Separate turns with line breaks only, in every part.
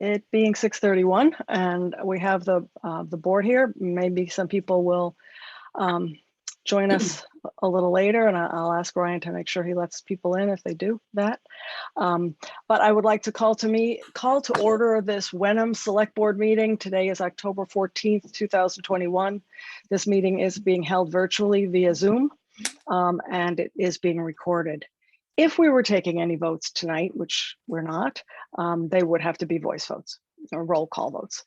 It being 6:31, and we have the board here. Maybe some people will join us a little later, and I'll ask Ryan to make sure he lets people in if they do that. But I would like to call to order this Wenham Select Board meeting. Today is October 14th, 2021. This meeting is being held virtually via Zoom, and it is being recorded. If we were taking any votes tonight, which we're not, they would have to be voice votes or roll call votes.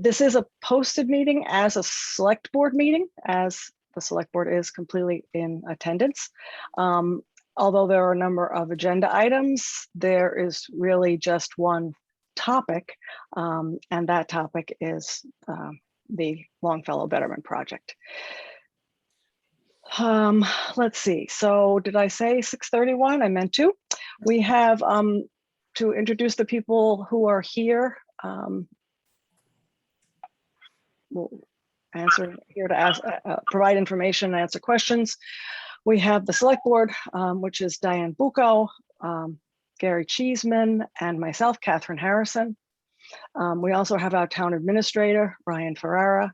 This is a posted meeting as a select board meeting, as the select board is completely in attendance. Although there are a number of agenda items, there is really just one topic, and that topic is the Longfellow Betterment Project. Let's see. So did I say 6:31? I meant to. We have to introduce the people who are here. We'll here to ask, provide information and answer questions. We have the select board, which is Diane Bucco, Gary Cheeseman, and myself, Catherine Harrison. We also have our town administrator, Ryan Ferrara.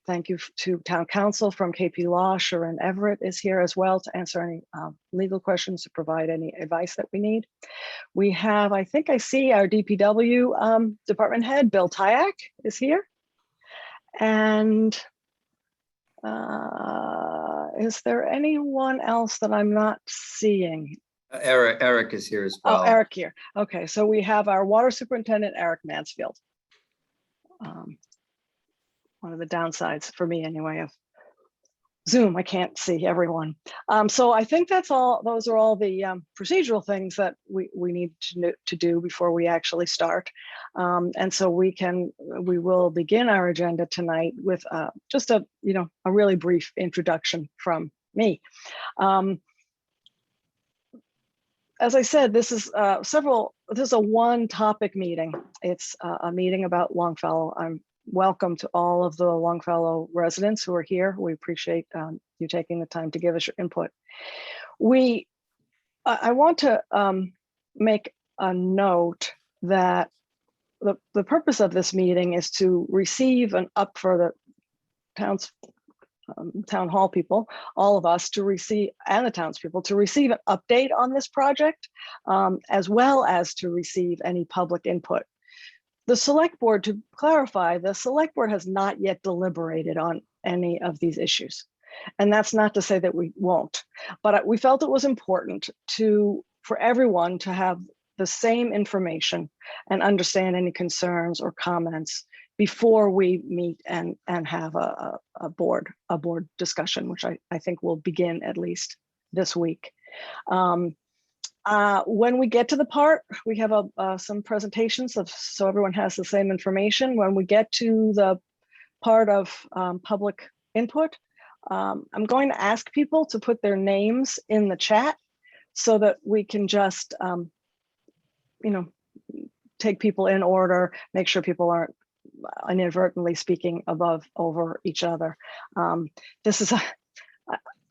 Thank you to town council from KP Law. Sharon Everett is here as well to answer any legal questions, to provide any advice that we need. We have, I think I see our DPW department head, Bill Tyak, is here. And is there anyone else that I'm not seeing?
Eric is here as well.
Oh, Eric here. Okay, so we have our water superintendent, Eric Mansfield. One of the downsides for me anyway of Zoom, I can't see everyone. So I think that's all. Those are all the procedural things that we need to do before we actually start. And so we will begin our agenda tonight with just a really brief introduction from me. As I said, this is a one topic meeting. It's a meeting about Longfellow. I'm welcome to all of the Longfellow residents who are here. We appreciate you taking the time to give us your input. I want to make a note that the purpose of this meeting is to receive for the town hall people, all of us to receive, and the townspeople to receive an update on this project, as well as to receive any public input. The select board, to clarify, the select board has not yet deliberated on any of these issues. And that's not to say that we won't, but we felt it was important for everyone to have the same information and understand any concerns or comments before we meet and have a board discussion, which I think will begin at least this week. When we get to the part, we have some presentations so everyone has the same information. When we get to the part of public input, I'm going to ask people to put their names in the chat so that we can just, take people in order, make sure people aren't inadvertently speaking over each other. This is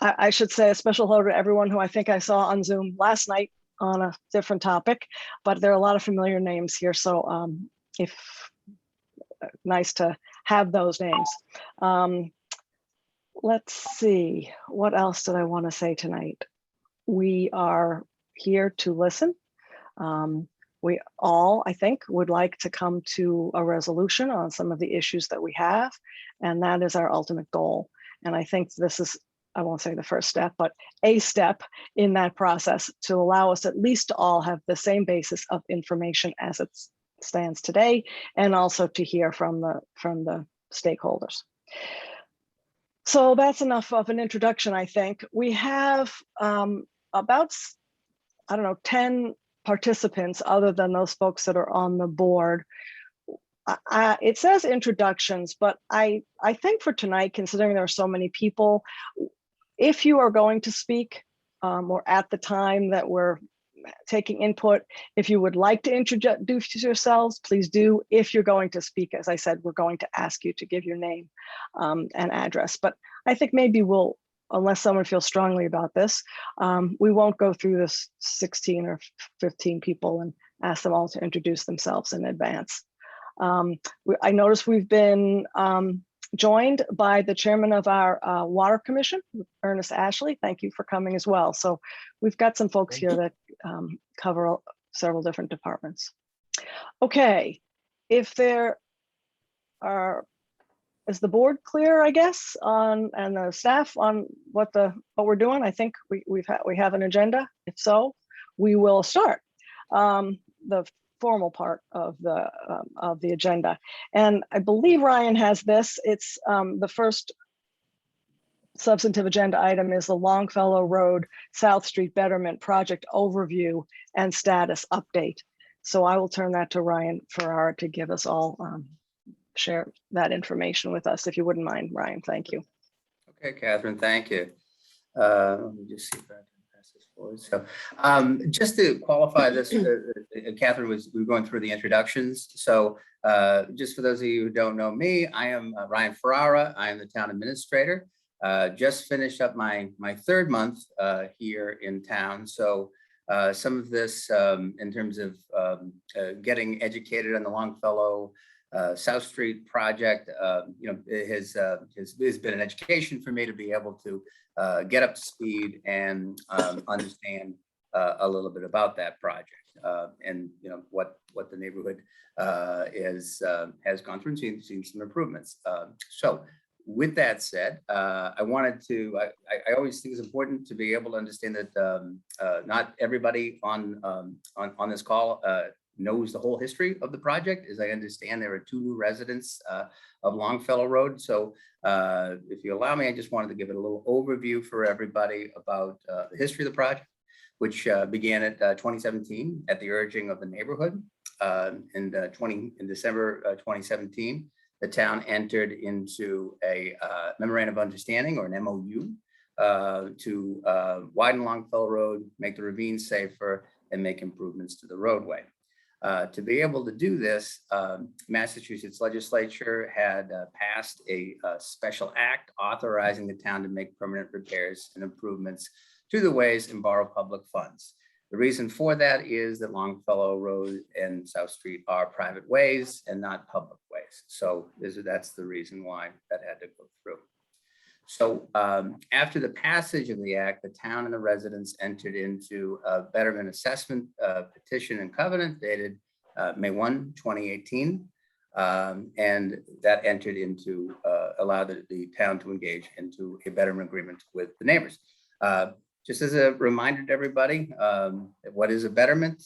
I should say a special hello to everyone who I think I saw on Zoom last night on a different topic, but there are a lot of familiar names here. So nice to have those names. Let's see, what else did I want to say tonight? We are here to listen. We all, I think, would like to come to a resolution on some of the issues that we have, and that is our ultimate goal. And I think this is, I won't say the first step, but a step in that process to allow us at least to all have the same basis of information as it stands today, and also to hear from the stakeholders. So that's enough of an introduction, I think. We have about, 10 participants other than those folks that are on the board. It says introductions, but I think for tonight, considering there are so many people, if you are going to speak or at the time that we're taking input, if you would like to introduce yourselves, please do. If you're going to speak, as I said, we're going to ask you to give your name and address. But I think maybe we'll, unless someone feels strongly about this, we won't go through this 16 or 15 people and ask them all to introduce themselves in advance. I noticed we've been joined by the chairman of our Water Commission, Ernest Ashley. Thank you for coming as well. So we've got some folks here that cover several different departments. Okay, if there are, is the board clear, I guess, on, and the staff on what we're doing? I think we have an agenda. If so, we will start the formal part of the agenda. And I believe Ryan has this. It's the first substantive agenda item is the Longfellow Road South Street Betterment Project Overview and Status Update. So I will turn that to Ryan Ferrara to give us all, share that information with us, if you wouldn't mind, Ryan. Thank you.
Okay, Catherine, thank you. Let me just see if I can pass this forward. So just to qualify this, Catherine, we were going through the introductions. So just for those of you who don't know me, I am Ryan Ferrara. I am the town administrator. Just finished up my third month here in town. So some of this in terms of getting educated on the Longfellow South Street project, has been an education for me to be able to get up to speed and understand a little bit about that project and what the neighborhood has gone through and seen some improvements. So with that said, I always think it's important to be able to understand that not everybody on this call knows the whole history of the project. As I understand, there are 2 new residents of Longfellow Road. So if you allow me, I just wanted to give it a little overview for everybody about the history of the project, which began at 2017 at the urging of the neighborhood. In December 2017, the town entered into a memorandum of understanding, or an MOU, to widen Longfellow Road, make the ravine safer, and make improvements to the roadway. To be able to do this, Massachusetts legislature had passed a special act authorizing the town to make permanent repairs and improvements to the ways and borrow public funds. The reason for that is that Longfellow Road and South Street are private ways and not public ways. So that's the reason why that had to go through. So after the passage of the act, the town and the residents entered into a betterment assessment petition and covenant dated May 1, 2018. And that entered into, allowed the town to engage into a betterment agreement with the neighbors. Just as a reminder to everybody, what is a betterment?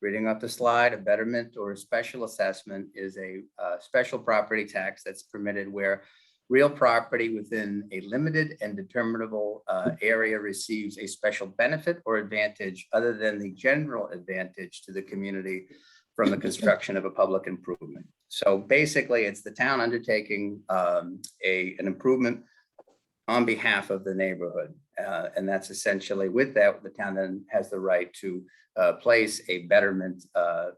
Reading off the slide, a betterment or a special assessment is a special property tax that's permitted where real property within a limited and determinable area receives a special benefit or advantage other than the general advantage to the community from the construction of a public improvement. So basically, it's the town undertaking an improvement on behalf of the neighborhood. And that's essentially, with that, the town then has the right to place a betterment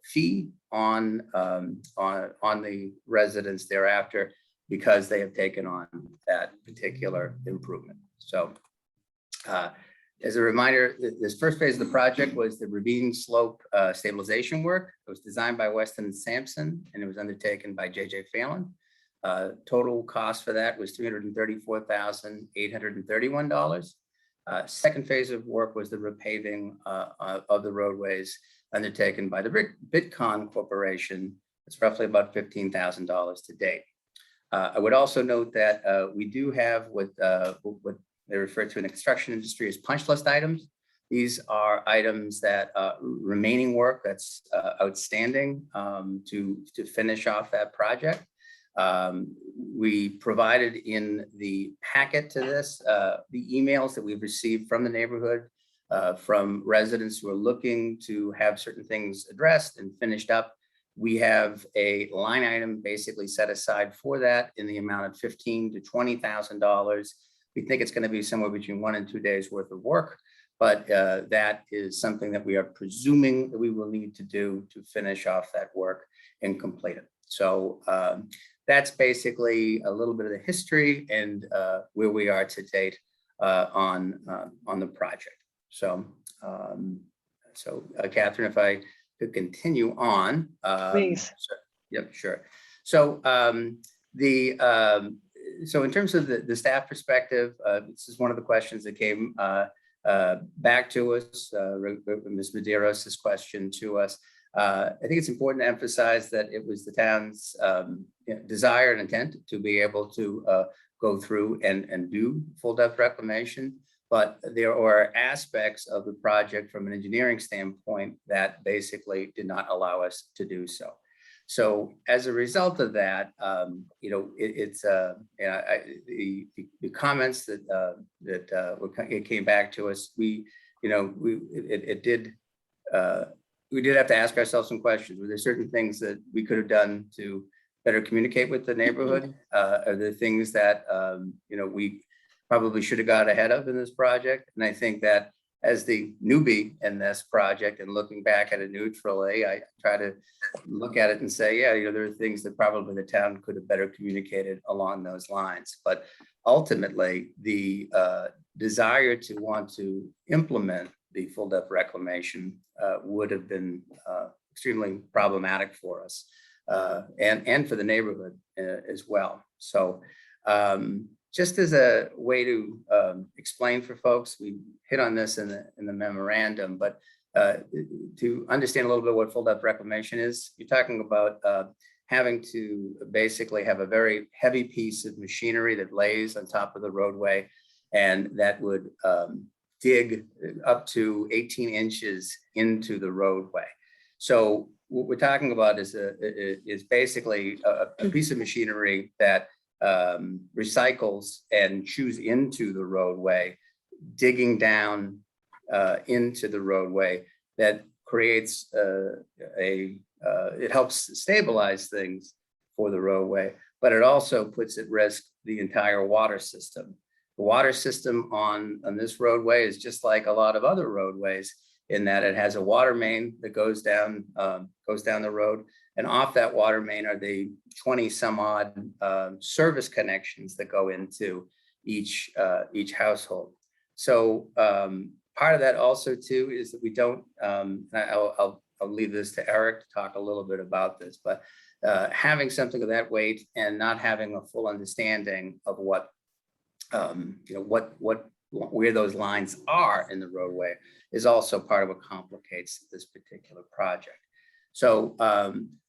fee on the residents thereafter, because they have taken on that particular improvement. So as a reminder, this first phase of the project was the ravine slope stabilization work. It was designed by Weston and Sampson, and it was undertaken by J.J. Phelan. Total cost for that was $334,831. Second phase of work was the repaving of the roadways undertaken by the Bitcon Corporation. It's roughly about $15,000 to date. I would also note that we do have what they refer to in the construction industry as punch list items. These are items that remaining work that's outstanding to finish off that project. We provided in the packet to this the emails that we've received from the neighborhood, from residents who are looking to have certain things addressed and finished up. We have a line item basically set aside for that in the amount of $15,000 to $20,000. We think it's going to be somewhere between 1 and 2 days worth of work, but that is something that we are presuming that we will need to do to finish off that work and complete it. So that's basically a little bit of the history and where we are to date on the project. So, Catherine, if I to continue on.
Please.
Yep, sure. So so in terms of the staff perspective, this is one of the questions that came back to us, Ms. Medeiros' question to us. I think it's important to emphasize that it was the town's desire and intent to be able to go through and do full depth reclamation, but there are aspects of the project from an engineering standpoint that basically did not allow us to do so. So as a result of that, the comments that it came back to us, we did have to ask ourselves some questions. Were there certain things that we could have done to better communicate with the neighborhood? Are there things that we probably should have got ahead of in this project? And I think that as the newbie in this project and looking back at it neutrally, I try to look at it and say, yeah, there are things that probably the town could have better communicated along those lines. But ultimately, the desire to want to implement the full depth reclamation would have been extremely problematic for us and for the neighborhood as well. So just as a way to explain for folks, we hit on this in the memorandum, but to understand a little bit what full depth reclamation is, you're talking about having to basically have a very heavy piece of machinery that lays on top of the roadway, and that would dig up to 18 inches into the roadway. So what we're talking about is basically a piece of machinery that recycles and chews into the roadway, digging down into the roadway. That creates it helps stabilize things for the roadway, but it also puts at risk the entire water system. The water system on this roadway is just like a lot of other roadways in that it has a water main that goes down the road, and off that water main are the 20 some odd service connections that go into each household. So part of that also too is that we don't, I'll leave this to Eric to talk a little bit about this, but having something of that weight and not having a full understanding of what where those lines are in the roadway is also part of what complicates this particular project. So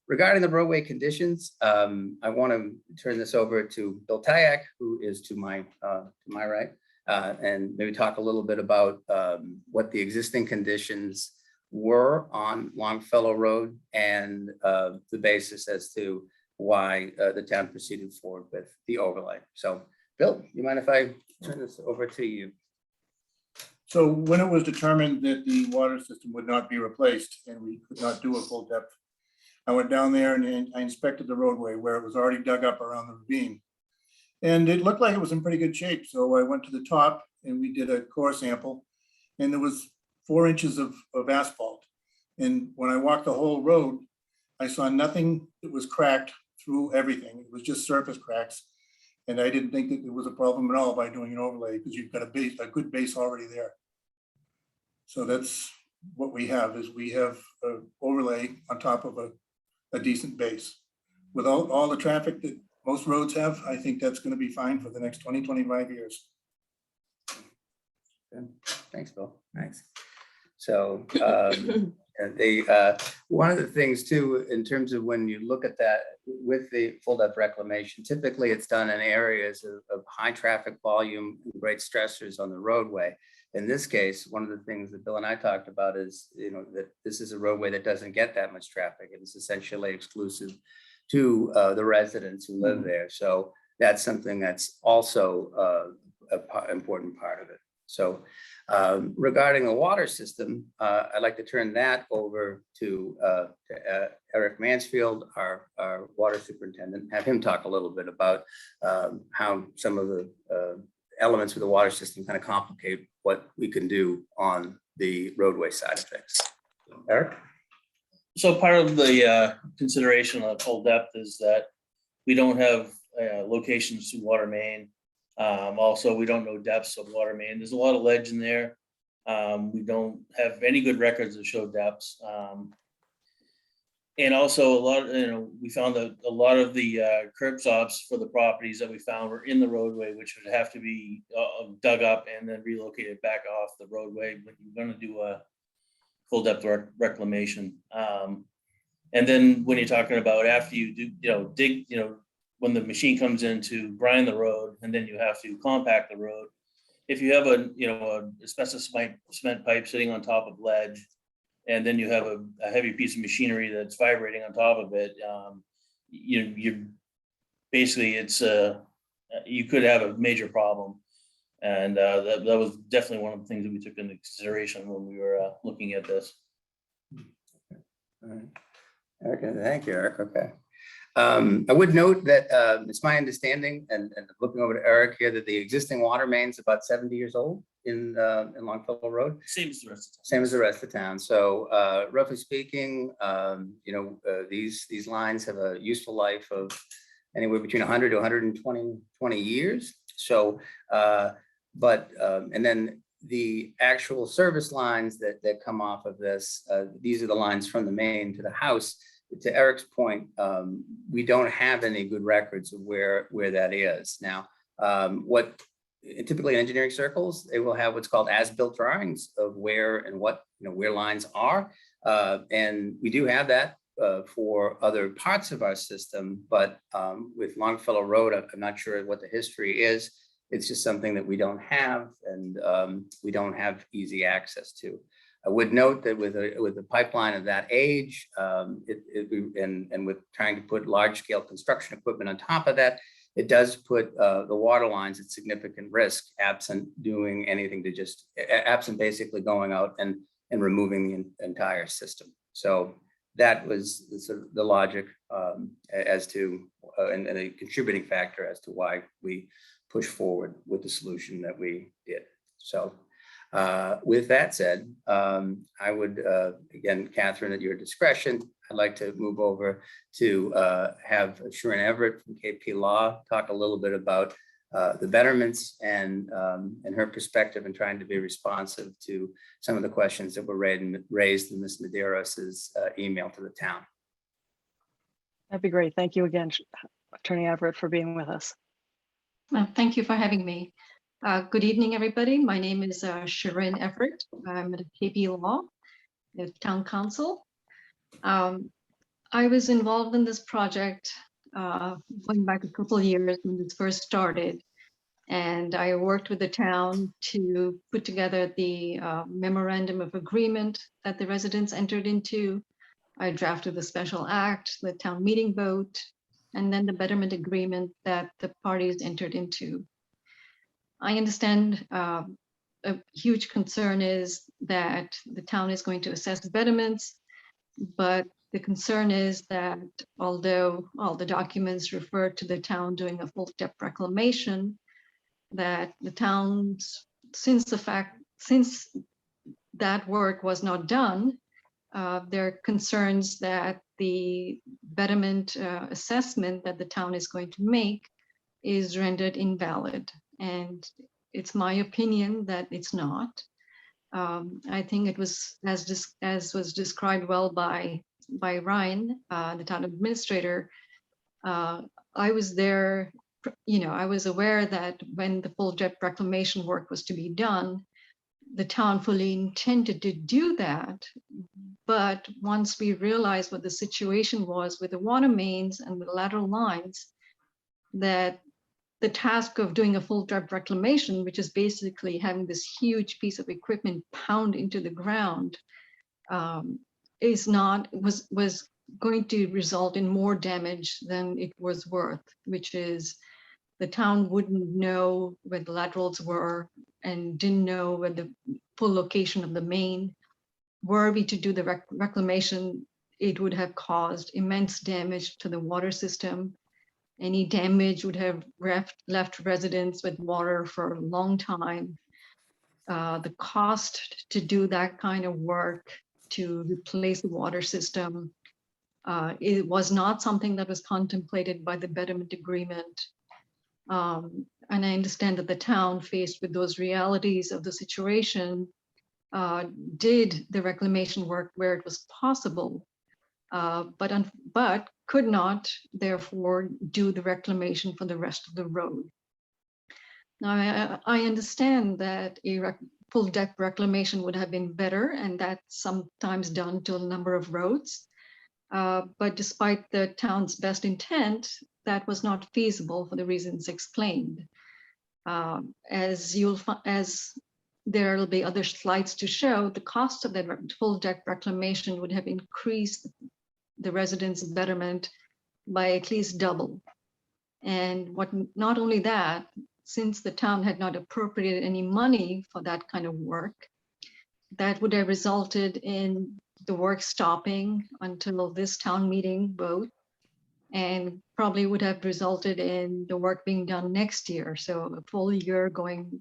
regarding the roadway conditions, I want to turn this over to Bill Tyak, who is to my right, and maybe talk a little bit about what the existing conditions were on Longfellow Road and the basis as to why the town proceeded forward with the overlay. So Bill, you mind if I turn this over to you?
So when it was determined that the water system would not be replaced and we could not do a full depth, I went down there and I inspected the roadway where it was already dug up around the ravine. And it looked like it was in pretty good shape. So I went to the top and we did a core sample, and there was 4 inches of asphalt. And when I walked the whole road, I saw nothing that was cracked through everything. It was just surface cracks. And I didn't think that there was a problem at all by doing an overlay, because you've got a good base already there. So that's what we have, is we have an overlay on top of a decent base. Without all the traffic that most roads have, I think that's going to be fine for the next 20, 25 years.
Good. Thanks, Bill. Thanks. So one of the things too, in terms of when you look at that with the full depth reclamation, typically it's done in areas of high traffic volume and great stressors on the roadway. In this case, one of the things that Bill and I talked about is, that this is a roadway that doesn't get that much traffic. It is essentially exclusive to the residents who live there. So that's something that's also an important part of it. So regarding the water system, I'd like to turn that over to Eric Mansfield, our water superintendent, have him talk a little bit about how some of the elements of the water system kind of complicate what we can do on the roadway side of things. Eric?
So part of the consideration on full depth is that we don't have locations to water main. Also, we don't know depths of water main. There's a lot of ledge in there. We don't have any good records that show depths. And also a lot, we found that a lot of the curb stops for the properties that we found were in the roadway, which would have to be dug up and then relocated back off the roadway when you're going to do a full depth reclamation. And then when you're talking about after you do, dig, when the machine comes in to grind the road, and then you have to compact the road. If you have a asbestos cement pipe sitting on top of ledge, and then you have a heavy piece of machinery that's vibrating on top of it, you basically you could have a major problem. And that was definitely one of the things that we took into consideration when we were looking at this.
All right. Okay, thank you, Eric. Okay. I would note that it's my understanding, and looking over to Eric here, that the existing water main's about 70 years old in Longfellow Road.
Same as the rest of the time.
Same as the rest of town. So roughly speaking, these lines have a useful life of anywhere between 100 to 120 years. So, and then the actual service lines that come off of this, these are the lines from the main to the house. To Eric's point, we don't have any good records of where that is. Now, what typically in engineering circles, they will have what's called as-built drawings of where and what, where lines are. And we do have that for other parts of our system, but with Longfellow Road, I'm not sure what the history is. It's just something that we don't have, and we don't have easy access to. I would note that with a pipeline of that age, and with trying to put large scale construction equipment on top of that, it does put the water lines at significant risk, absent doing anything absent basically going out and removing the entire system. So that was the logic as to, and a contributing factor as to why we pushed forward with the solution that we did. So with that said, I would, again, Catherine, at your discretion, I'd like to move over to have Sharon Everett from KP Law talk a little bit about the betterments and her perspective in trying to be responsive to some of the questions that were raised in Ms. Medeiros' email to the town.
That'd be great. Thank you again, Attorney Everett, for being with us.
Thank you for having me. Good evening, everybody. My name is Sharon Everett. I'm at KP Law, the Town Council. I was involved in this project going back a couple of years when this first started, and I worked with the town to put together the memorandum of agreement that the residents entered into. I drafted the special act, the town meeting vote, and then the betterment agreement that the parties entered into. I understand a huge concern is that the town is going to assess the betterments, but the concern is that although all the documents refer to the town doing a full depth reclamation, that the towns, since that work was not done, there are concerns that the betterment assessment that the town is going to make is rendered invalid. And it's my opinion that it's not. I think it was, as was described well by Ryan, the town administrator. I was there, I was aware that when the full depth reclamation work was to be done, the town fully intended to do that. But once we realized what the situation was with the water mains and the lateral lines, that the task of doing a full depth reclamation, which is basically having this huge piece of equipment pound into the ground, was going to result in more damage than it was worth, which is the town wouldn't know where the laterals were and didn't know where the full location of the main. Were we to do the reclamation, it would have caused immense damage to the water system. Any damage would have left residents with water for a long time. The cost to do that kind of work to replace the water system, it was not something that was contemplated by the betterment agreement. And I understand that the town, faced with those realities of the situation, did the reclamation work where it was possible. but could not therefore do the reclamation for the rest of the road. Now, I understand that a full depth reclamation would have been better, and that's sometimes done to a number of roads. But despite the town's best intent, that was not feasible for the reasons explained. As there will be other slides to show, the cost of that full depth reclamation would have increased the residents' betterment by at least double. And not only that, since the town had not appropriated any money for that kind of work, that would have resulted in the work stopping until this town meeting vote, and probably would have resulted in the work being done next year. So a full year going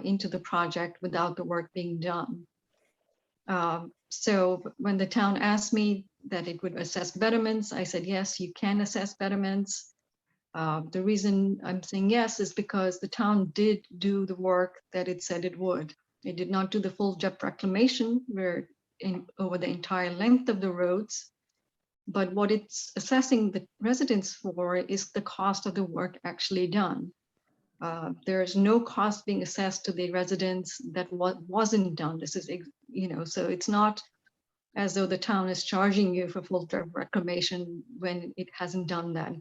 into the project without the work being done. So when the town asked me that it would assess betterments, I said, yes, you can assess betterments. The reason I'm saying yes is because the town did do the work that it said it would. It did not do the full depth reclamation over the entire length of the roads, but what it's assessing the residents for is the cost of the work actually done. There is no cost being assessed to the residents that wasn't done. This is, so it's not as though the town is charging you for full depth reclamation when it hasn't done that.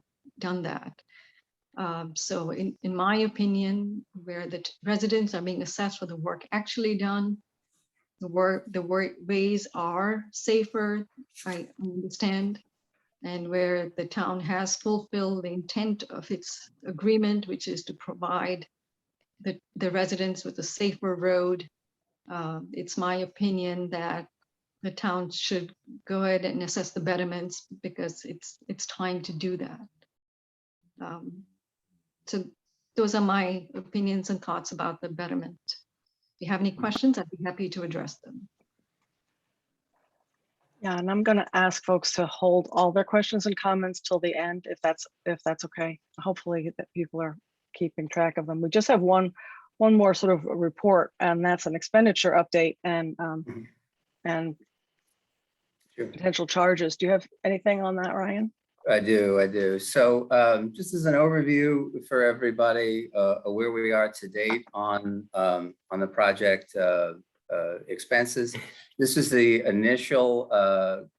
So in my opinion, where the residents are being assessed for the work actually done, the ways are safer, I understand, and where the town has fulfilled the intent of its agreement, which is to provide the residents with a safer road. It's my opinion that the town should go ahead and assess the betterments because it's time to do that. So those are my opinions and thoughts about the betterment. If you have any questions, I'd be happy to address them.
Yeah, and I'm going to ask folks to hold all their questions and comments till the end, if that's okay. Hopefully that people are keeping track of them. We just have one more sort of report, and that's an expenditure update and
Sure.
potential charges. Do you have anything on that, Ryan?
I do. So just as an overview for everybody, where we are to date on the project expenses. This is the initial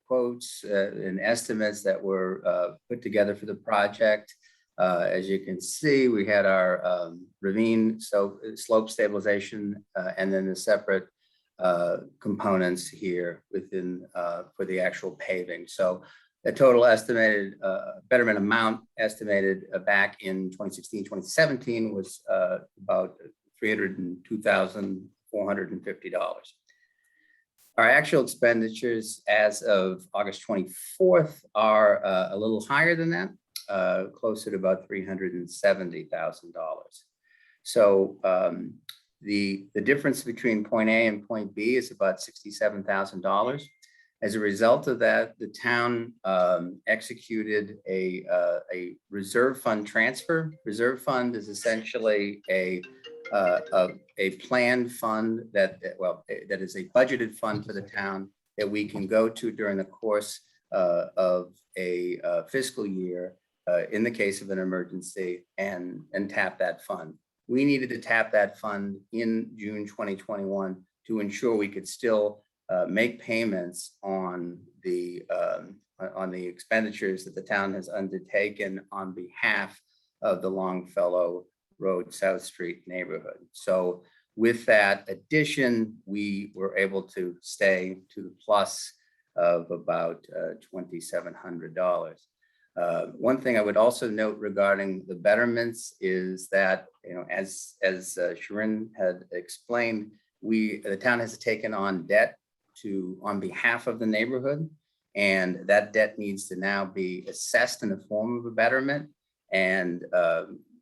quotes and estimates that were put together for the project. As you can see, we had our ravine slope stabilization and then the separate components here within for the actual paving. So the total estimated betterment amount estimated back in 2016, 2017 was about $302,450. Our actual expenditures as of August 24th are a little higher than that, closer to about $370,000. So the difference between point A and point B is about $67,000. As a result of that, the town executed a reserve fund transfer. Reserve fund is essentially a planned fund that is a budgeted fund for the town that we can go to during the course of a fiscal year in the case of an emergency and tap that fund. We needed to tap that fund in June 2021 to ensure we could still make payments on the expenditures that the town has undertaken on behalf of the Longfellow Road South Street neighborhood. So with that addition, we were able to stay to the plus of about $2,700. One thing I would also note regarding the betterments is that, as Sharon had explained, the town has taken on debt on behalf of the neighborhood, and that debt needs to now be assessed in the form of a betterment. And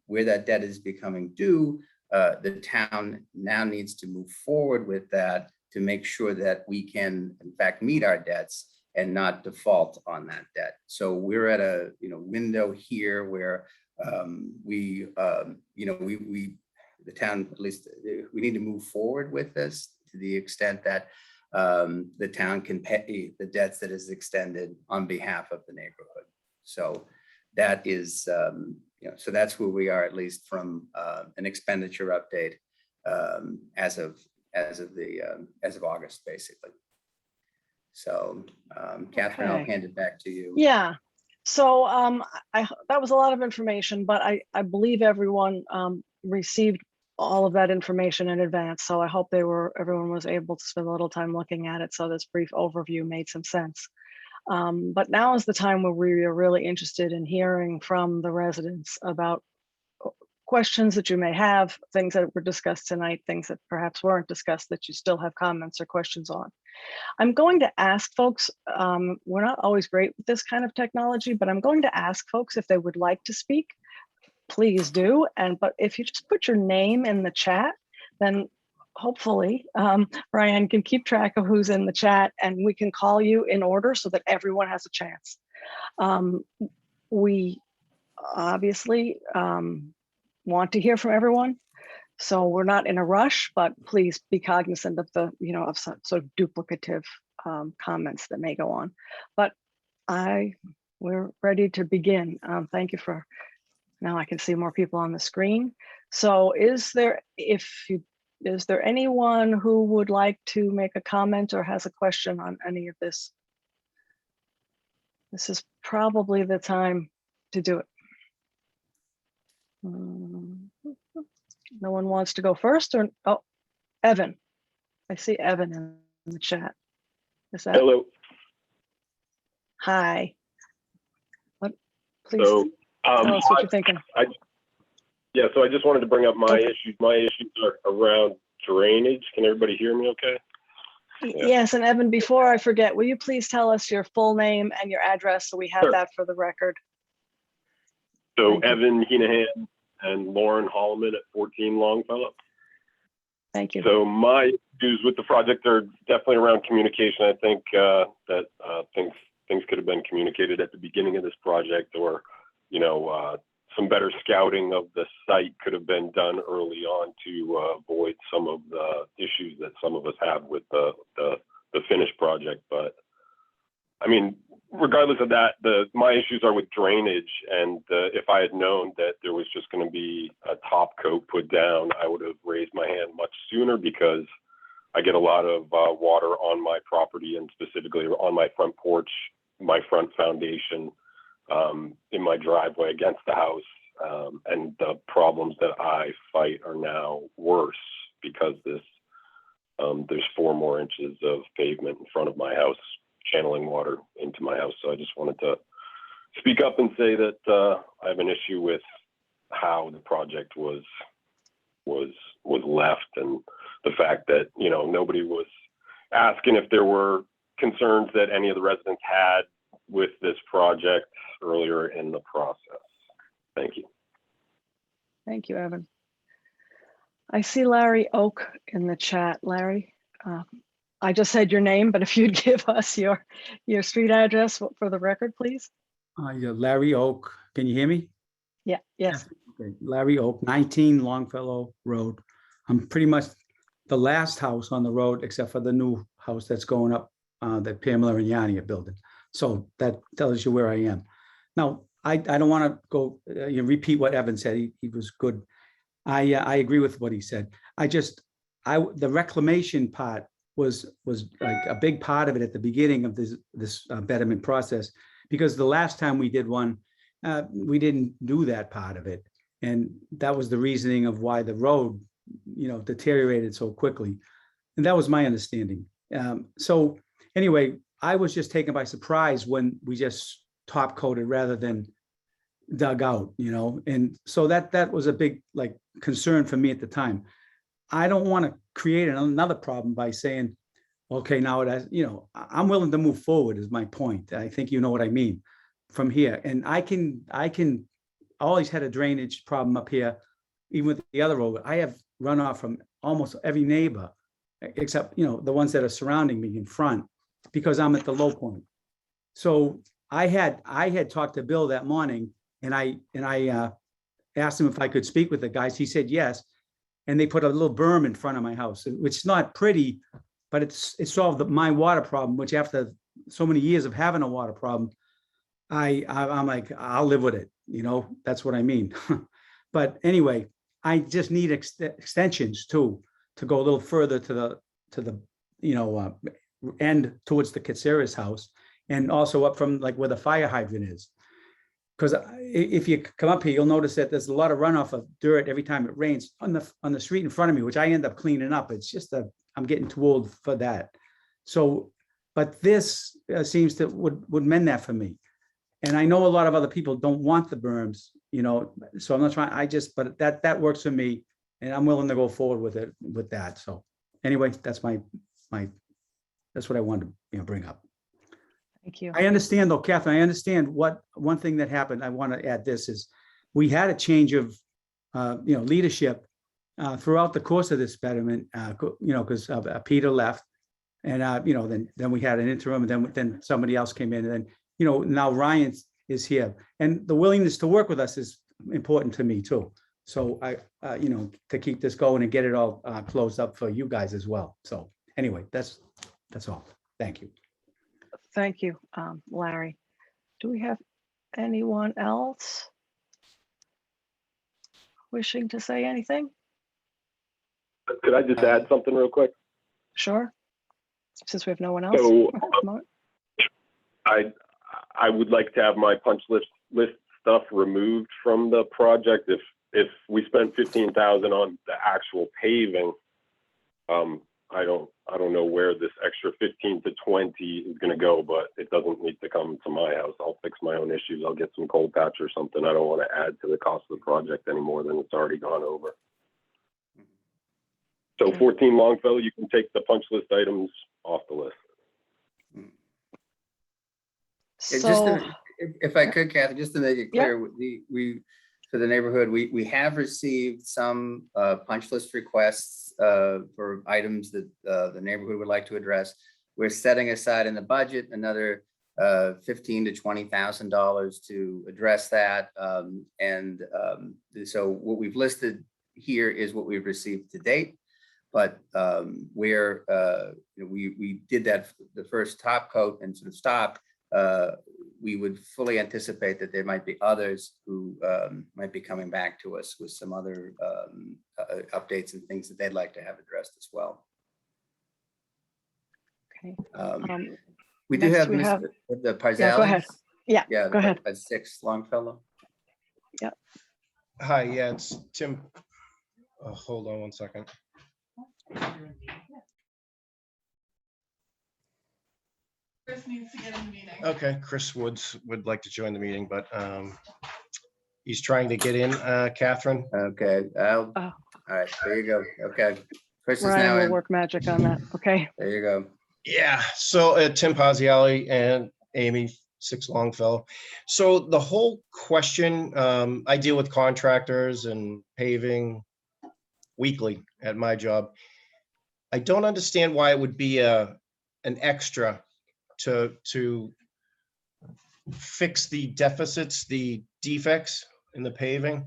where that debt is becoming due, the town now needs to move forward with that to make sure that we can, in fact, meet our debts and not default on that debt. So we're at a window here where the town, at least, we need to move forward with this to the extent that the town can pay the debts that is extended on behalf of the neighborhood. So that is, so that's where we are, at least from an expenditure update as of August, basically. So Catherine, I'll
Okay.
hand it back to you.
Yeah. So that was a lot of information, but I believe everyone received all of that information in advance. So I hope everyone was able to spend a little time looking at it. So this brief overview made some sense. But now is the time where we are really interested in hearing from the residents about questions that you may have, things that were discussed tonight, things that perhaps weren't discussed that you still have comments or questions on. I'm going to ask folks, we're not always great with this kind of technology, but I'm going to ask folks if they would like to speak, please do. But if you just put your name in the chat, then hopefully Brian can keep track of who's in the chat and we can call you in order so that everyone has a chance. We obviously want to hear from everyone. So we're not in a rush, but please be cognizant of the, of some sort of duplicative comments that may go on. But we're ready to begin. Thank you for, now I can see more people on the screen. So is there anyone who would like to make a comment or has a question on any of this? This is probably the time to do it. No one wants to go first, or oh, Evan. I see Evan in the chat. Is that?
Hello.
Hi. What? Please
So,
tell us what you're thinking.
So I just wanted to bring up my issues. My issues are around drainage. Can everybody hear me okay? Yeah.
Yes, and Evan, before I forget, will you please tell us your full name and your address so we have
Sure.
that for the record?
So
Thank you.
Evan Heenahan and Lauren Holloman at 14 Longfellow.
Thank you.
So my issues with the project are definitely around communication. I think that things could have been communicated at the beginning of this project, or some better scouting of the site could have been done early on to avoid some of the issues that some of us have with the finished project. But I mean, regardless of that, my issues are with drainage, and if I had known that there was just going to be a top coat put down, I would have raised my hand much sooner, because I get a lot of water on my property, and specifically on my front porch, my front foundation, in my driveway against the house, and the problems that I fight are now worse because there's 4 more inches of pavement in front of my house channeling water into my house. So I just wanted to speak up and say that I have an issue with how the project was left, and the fact that nobody was asking if there were concerns that any of the residents had with this project earlier in the process. Thank you.
Thank you, Evan. I see Larry Oak in the chat. Larry, I just said your name, but if you'd give us your street address for the record, please.
Yeah, Larry Oak. Can you hear me?
Yeah, yes.
Okay. Larry Oak, 19 Longfellow Road. I'm pretty much the last house on the road, except for the new house that's going up that Pamela and Yanni are building. So that tells you where I am. Now, I don't want to go repeat what Evan said. He was good. I agree with what he said. The reclamation part was like a big part of it at the beginning of this betterment process, because the last time we did one, we didn't do that part of it, and that was the reasoning of why the road, deteriorated so quickly, and that was my understanding. So anyway, I was just taken by surprise when we just top coated rather than dug out, and so that was a big concern for me at the time. I don't want to create another problem by saying, okay, now it has, I'm willing to move forward is my point. I think you know what I mean from here. And I always had a drainage problem up here, even with the other road. I have runoff from almost every neighbor, except, the ones that are surrounding me in front, because I'm at the low point. So I had talked to Bill that morning, and I asked him if I could speak with the guys. He said yes. And they put a little berm in front of my house, which is not pretty, but it solved my water problem, which after so many years of having a water problem, I'm like, I'll live with it, that's what I mean. But anyway, I just need extensions too, to go a little further to the end towards the Katsira's house, and also up from like where the fire hydrant is. Because if you come up here, you'll notice that there's a lot of runoff of dirt every time it rains on the street in front of me, which I end up cleaning up. It's just I'm getting too old for that. So, but this seems to would mend that for me. And I know a lot of other people don't want the berms, so I'm not trying, but that works for me, and I'm willing to go forward with that. So anyway, that's that's what I wanted to bring up.
Thank you.
I understand though, Catherine, I understand one thing that happened. I want to add this is we had a change of, leadership throughout the course of this betterment, because Peter left, and, then we had an interim, and then somebody else came in, and then, now Ryan is here, and the willingness to work with us is important to me too. So to keep this going and get it all closed up for you guys as well. So anyway, that's all. Thank you.
Thank you, Larry. Do we have anyone else wishing to say anything?
Could I just add something real quick?
Sure. Since we have no one else.
So
Mark?
I would like to have my punch list stuff removed from the project. If we spent $15,000 on the actual paving, I don't know where this extra 15 to 20 is going to go, but it doesn't need to come to my house. I'll fix my own issues. I'll get some cold patch or something. I don't want to add to the cost of the project any more than it's already gone over. So 14 Longfellow, you can take the punch list items off the list.
So,
If I could, Kathy, just to make it clear, we for the neighborhood, we have received some punch list requests for items that the neighborhood would like to address. We're setting aside in the budget another $15,000 to $20,000 to address that. So what we've listed here is what we've received to date. But we did that the first top coat and sort of stopped. We would fully anticipate that there might be others who might be coming back to us with some other updates and things that they'd like to have addressed as well.
okay.
We do
Next
have
we have-
the Parzellis.
Yeah, go ahead. Yeah, go ahead.
6 Longfellow.
Hi, yeah, it's Tim. Oh, hold on one second.
Chris needs to get in the meeting.
Okay, Chris Woods would like to join the meeting, but he's trying to get in, Catherine.
Okay.
Oh.
All right. There you go. Okay. Chris is
Ryan
now
will
in.
work magic on that. Okay.
There you go.
Yeah, so Tim Paziali and Amy, 6 Longfellow. So the whole question, I deal with contractors and paving weekly at my job. I don't understand why it would be an extra to fix the deficits, the defects in the paving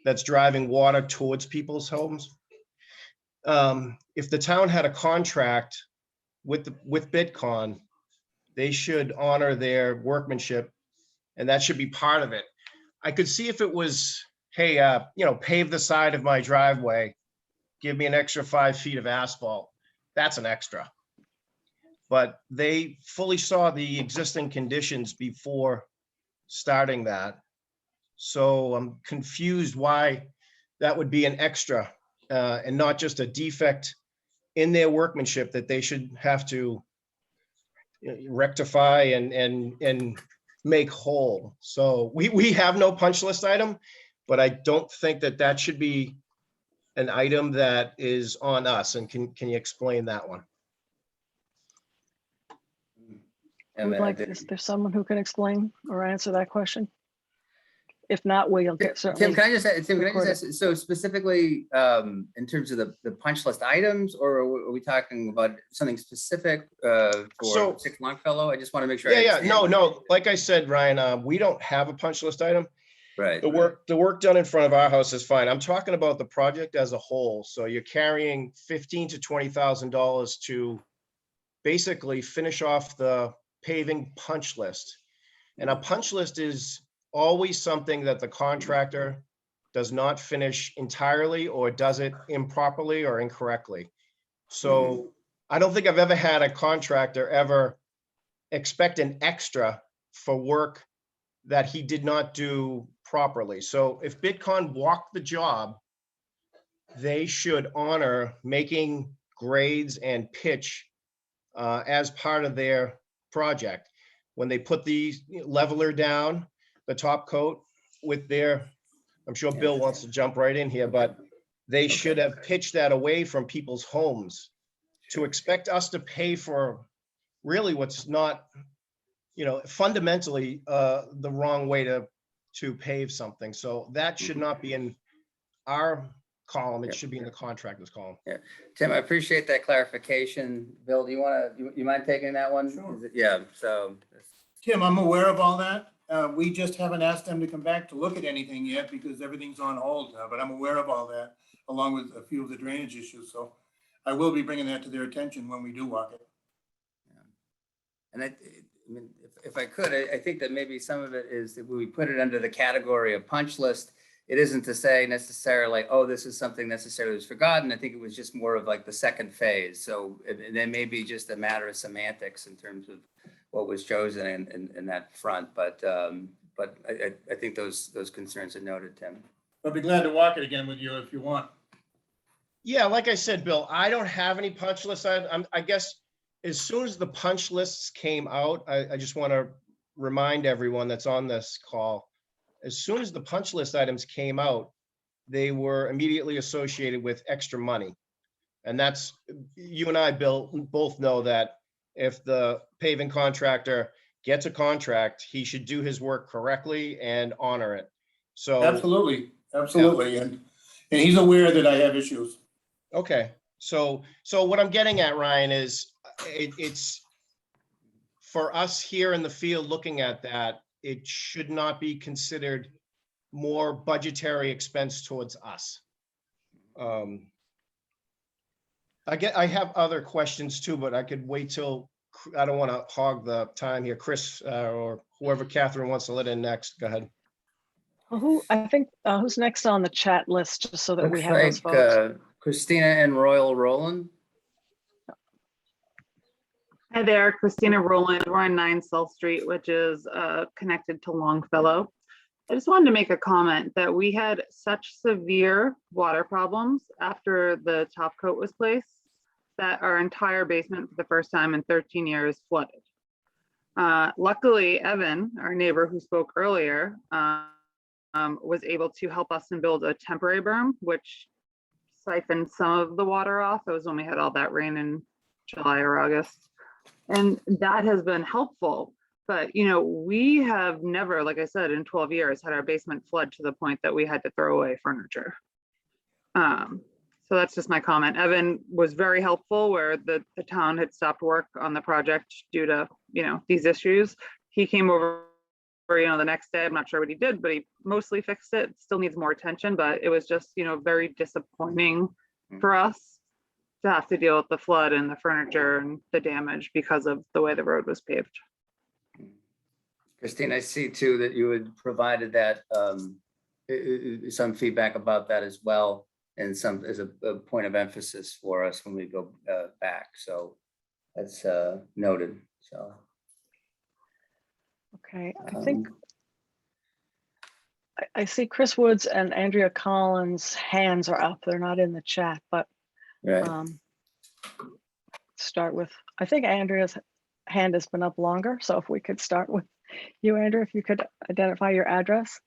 that's driving water towards people's homes. If the town had a contract with Bitcon, they should honor their workmanship, and that should be part of it. I could see if it was, hey, pave the side of my driveway, give me an extra 5 feet of asphalt. That's an extra. But they fully saw the existing conditions before starting that. So I'm confused why that would be an extra and not just a defect in their workmanship that they should have to rectify and make whole. So we have no punch list item, but I don't think that should be an item that is on us. And can you explain that one?
And
Is there someone who can explain or answer that question? If not, we'll get certainly.
Tim, can I just ask, so specifically in terms of the punch list items, or are we talking about something specific for 6 Longfellow? I just want to make sure.
Yeah. No. Like I said, Ryan, we don't have a punch list item.
Right.
The work done in front of our house is fine. I'm talking about the project as a whole. So you're carrying $15,000 to $20,000 to basically finish off the paving punch list. And a punch list is always something that the contractor does not finish entirely or does it improperly or incorrectly. So I don't think I've ever had a contractor ever expect an extra for work that he did not do properly. So if Bitcon walked the job, they should honor making grades and pitch as part of their project. When they put the leveler down, the top coat with their, I'm sure Bill wants to jump right in here, but they should have pitched that away from people's homes. To expect us to pay for really what's not, fundamentally the wrong way to pave something. So that should not be in our column. It should be in the contractor's column.
Yeah, Tim, I appreciate that clarification. Bill, do you want to, you mind taking that one?
Sure.
Yeah, so.
Tim, I'm aware of all that. We just haven't asked them to come back to look at anything yet because everything's on hold now, but I'm aware of all that along with a few of the drainage issues. So I will be bringing that to their attention when we do walk it.
And I mean, if I could, I think that maybe some of it is that when we put it under the category of punch list, it isn't to say necessarily, oh, this is something necessarily was forgotten. I think it was just more of like the second phase. So and then maybe just a matter of semantics in terms of what was chosen in that front. But I think those concerns are noted, Tim.
I'll be glad to walk it again with you if you want.
Yeah, like I said, Bill, I don't have any punch lists. I guess as soon as the punch lists came out, I just want to remind everyone that's on this call, as soon as the punch list items came out, they were immediately associated with extra money. And that's, you and I, Bill, both know that if the paving contractor gets a contract, he should do his work correctly and honor it. So
Absolutely. And he's aware that I have issues.
okay, so what I'm getting at, Ryan, is it's for us here in the field looking at that, it should not be considered more budgetary expense towards us. I have other questions too, but I could wait till, I don't want to hog the time here. Chris, or whoever Catherine wants to let in next, go ahead.
Who's next on the chat list, just so that we
Looks
have those
like
votes?
Christina and Royal Roland.
Hi there, Christina Rowland. We're on 9 South Street, which is connected to Longfellow. I just wanted to make a comment that we had such severe water problems after the top coat was placed that our entire basement for the first time in 13 years flooded. Luckily, Evan, our neighbor who spoke earlier, was able to help us and build a temporary berm, which siphoned some of the water off. It was when we had all that rain in July or August. And that has been helpful. But, we have never, like I said, in 12 years, had our basement flood to the point that we had to throw away furniture. So that's just my comment. Evan was very helpful where the town had stopped work on the project due to, these issues. He came over, the next day. I'm not sure what he did, but he mostly fixed it. Still needs more attention, but it was just, very disappointing for us to have to deal with the flood and the furniture and the damage because of the way the road was paved.
Christine, I see too that you had provided that some feedback about that as well, and some as a point of emphasis for us when we go back. So that's noted. So
Okay, I think I see Chris Woods and Andrea Collins' hands are up. They're not in the chat, but
right.
Start with, I think Andrea's hand has been up longer. So if we could start with you, Andrea, if you could identify your address.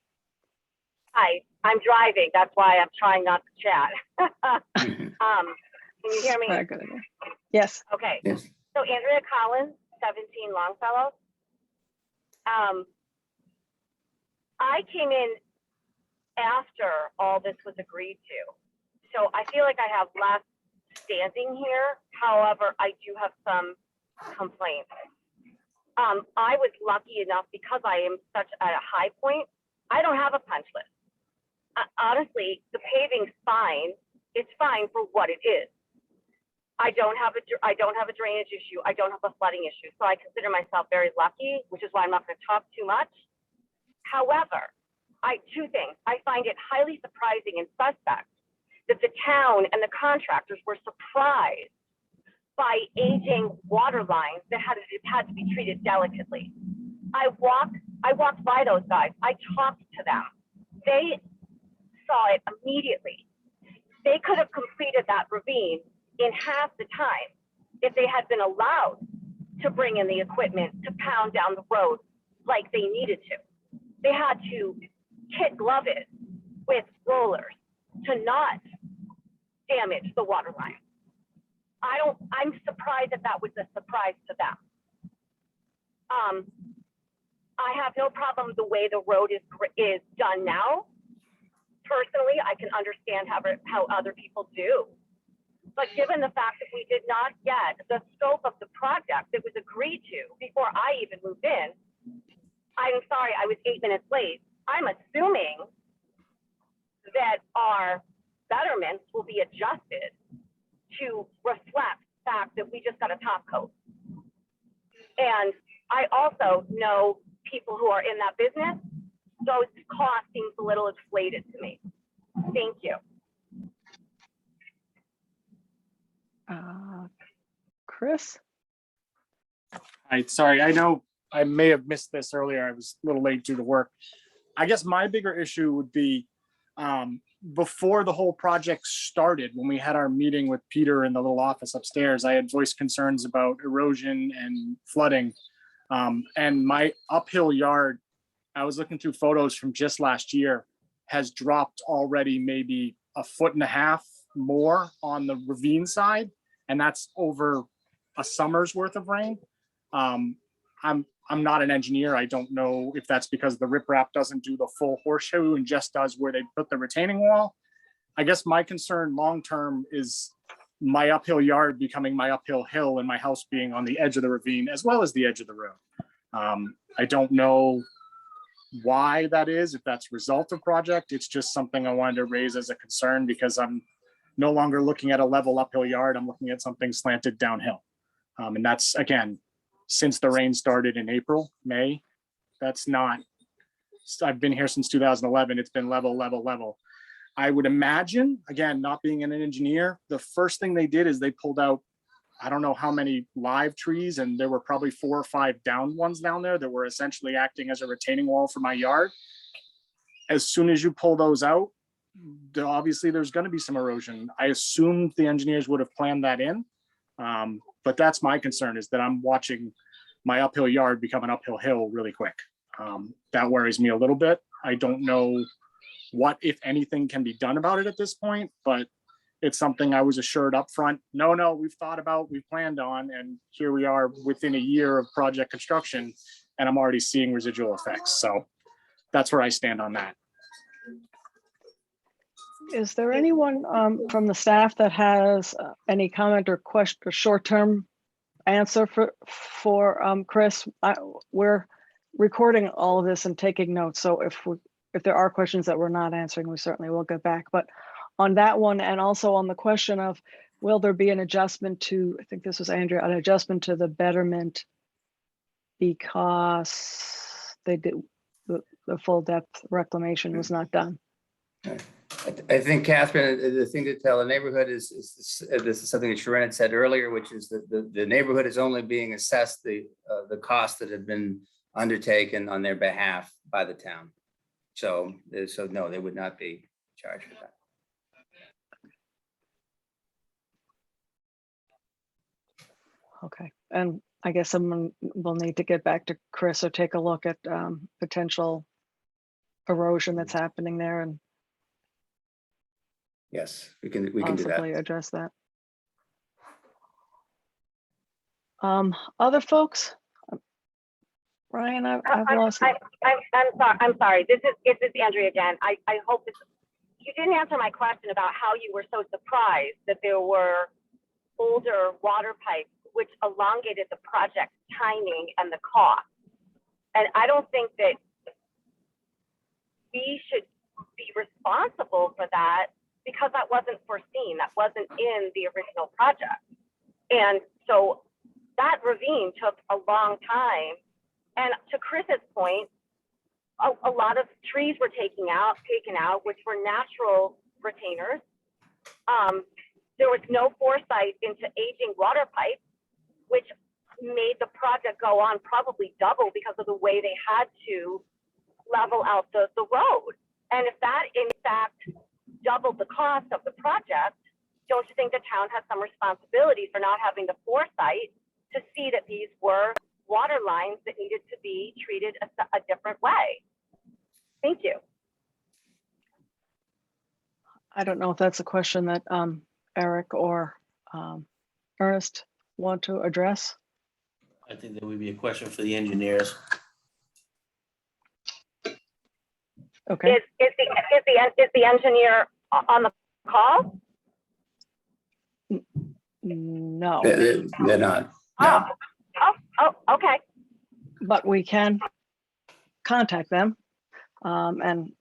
Hi, I'm driving. That's why I'm trying not to chat. Can you hear me?
Good idea. Yes.
Okay.
Yes.
So Andrea Collins, 17 Longfellow. I came in after all this was agreed to. So I feel like I have less standing here. However, I do have some complaints. I was lucky enough because I am such at a high point. I don't have a punch list. Honestly, the paving's fine. It's fine for what it is. I don't have a drainage issue. I don't have a flooding issue. So I consider myself very lucky, which is why I'm not going to talk too much. However, two things. I find it highly surprising and suspect that the town and the contractors were surprised by aging water lines that had to be treated delicately. I walked by those guys. I talked to them. They saw it immediately. They could have completed that ravine in half the time if they had been allowed to bring in the equipment to pound down the road like they needed to. They had to kit glove it with rollers to not damage the water line. I'm surprised that was a surprise to them. I have no problem the way the road is done now. Personally, I can understand how other people do. But given the fact that we did not get the scope of the project that was agreed to before I even moved in, I'm sorry, I was 8 minutes late. I'm assuming that our betterments will be adjusted to reflect the fact that we just got a top coat. And I also know people who are in that business, so the cost seems a little inflated to me. Thank you.
Chris?
Sorry, I know I may have missed this earlier. I was a little late due to work. I guess my bigger issue would be before the whole project started, when we had our meeting with Peter in the little office upstairs, I had voiced concerns about erosion and flooding. And my uphill yard, I was looking through photos from just last year, has dropped already maybe 1.5 feet more on the ravine side. And that's over a summer's worth of rain. I'm not an engineer. I don't know if that's because the riprap doesn't do the full horseshoe and just does where they put the retaining wall. I guess my concern long-term is my uphill yard becoming my uphill hill and my house being on the edge of the ravine as well as the edge of the road. I don't know why that is, if that's a result of project. It's just something I wanted to raise as a concern because I'm no longer looking at a level uphill yard. I'm looking at something slanted downhill. And that's, again, since the rain started in April, May, that's not, I've been here since 2011. It's been level, level, level. I would imagine, again, not being an engineer, the first thing they did is they pulled out, I don't know how many live trees, and there were probably 4 or 5 downed ones down there that were essentially acting as a retaining wall for my yard. As soon as you pull those out, obviously there's going to be some erosion. I assumed the engineers would have planned that in. But that's my concern, is that I'm watching my uphill yard become an uphill hill really quick. That worries me a little bit. I don't know what, if anything, can be done about it at this point, but it's something I was assured up front. No, we've thought about, we've planned on, and here we are within a year of project construction, and I'm already seeing residual effects. So that's where I stand on that.
Is there anyone from the staff that has any comment or question or short-term answer for Chris? We're recording all of this and taking notes. So if there are questions that we're not answering, we certainly will get back. But on that one, and also on the question of, will there be an adjustment to, I think this was Andrea, an adjustment to the betterment because they did the full depth reclamation was not done?
I think, Catherine, the thing to tell the neighborhood is this is something that Sharon had said earlier, which is that the neighborhood is only being assessed the costs that have been undertaken on their behalf by the town. So no, they would not be charged for that.
Okay, and I guess someone will need to get back to Chris or take a look at potential erosion that's happening there and
Yes, we can do
possibly
that.
address that. Other folks? Ryan, I've lost.
I'm sorry. This is Andrea again. I hope you didn't answer my question about how you were so surprised that there were older water pipes which elongated the project timing and the cost. And I don't think that we should be responsible for that because that wasn't foreseen. That wasn't in the original project. And so that ravine took a long time. And to Chris's point, a lot of trees were taken out, which were natural retainers. There was no foresight into aging water pipes, which made the project go on probably double because of the way they had to level out the road. And if that in fact doubled the cost of the project, don't you think the town has some responsibility for not having the foresight to see that these were water lines that needed to be treated a different way? Thank you.
I don't know if that's a question that Eric or Ernest want to address.
I think that would be a question for the engineers.
Okay.
Is the engineer on the call?
No,
They're not. No.
Oh, okay.
but we can contact them and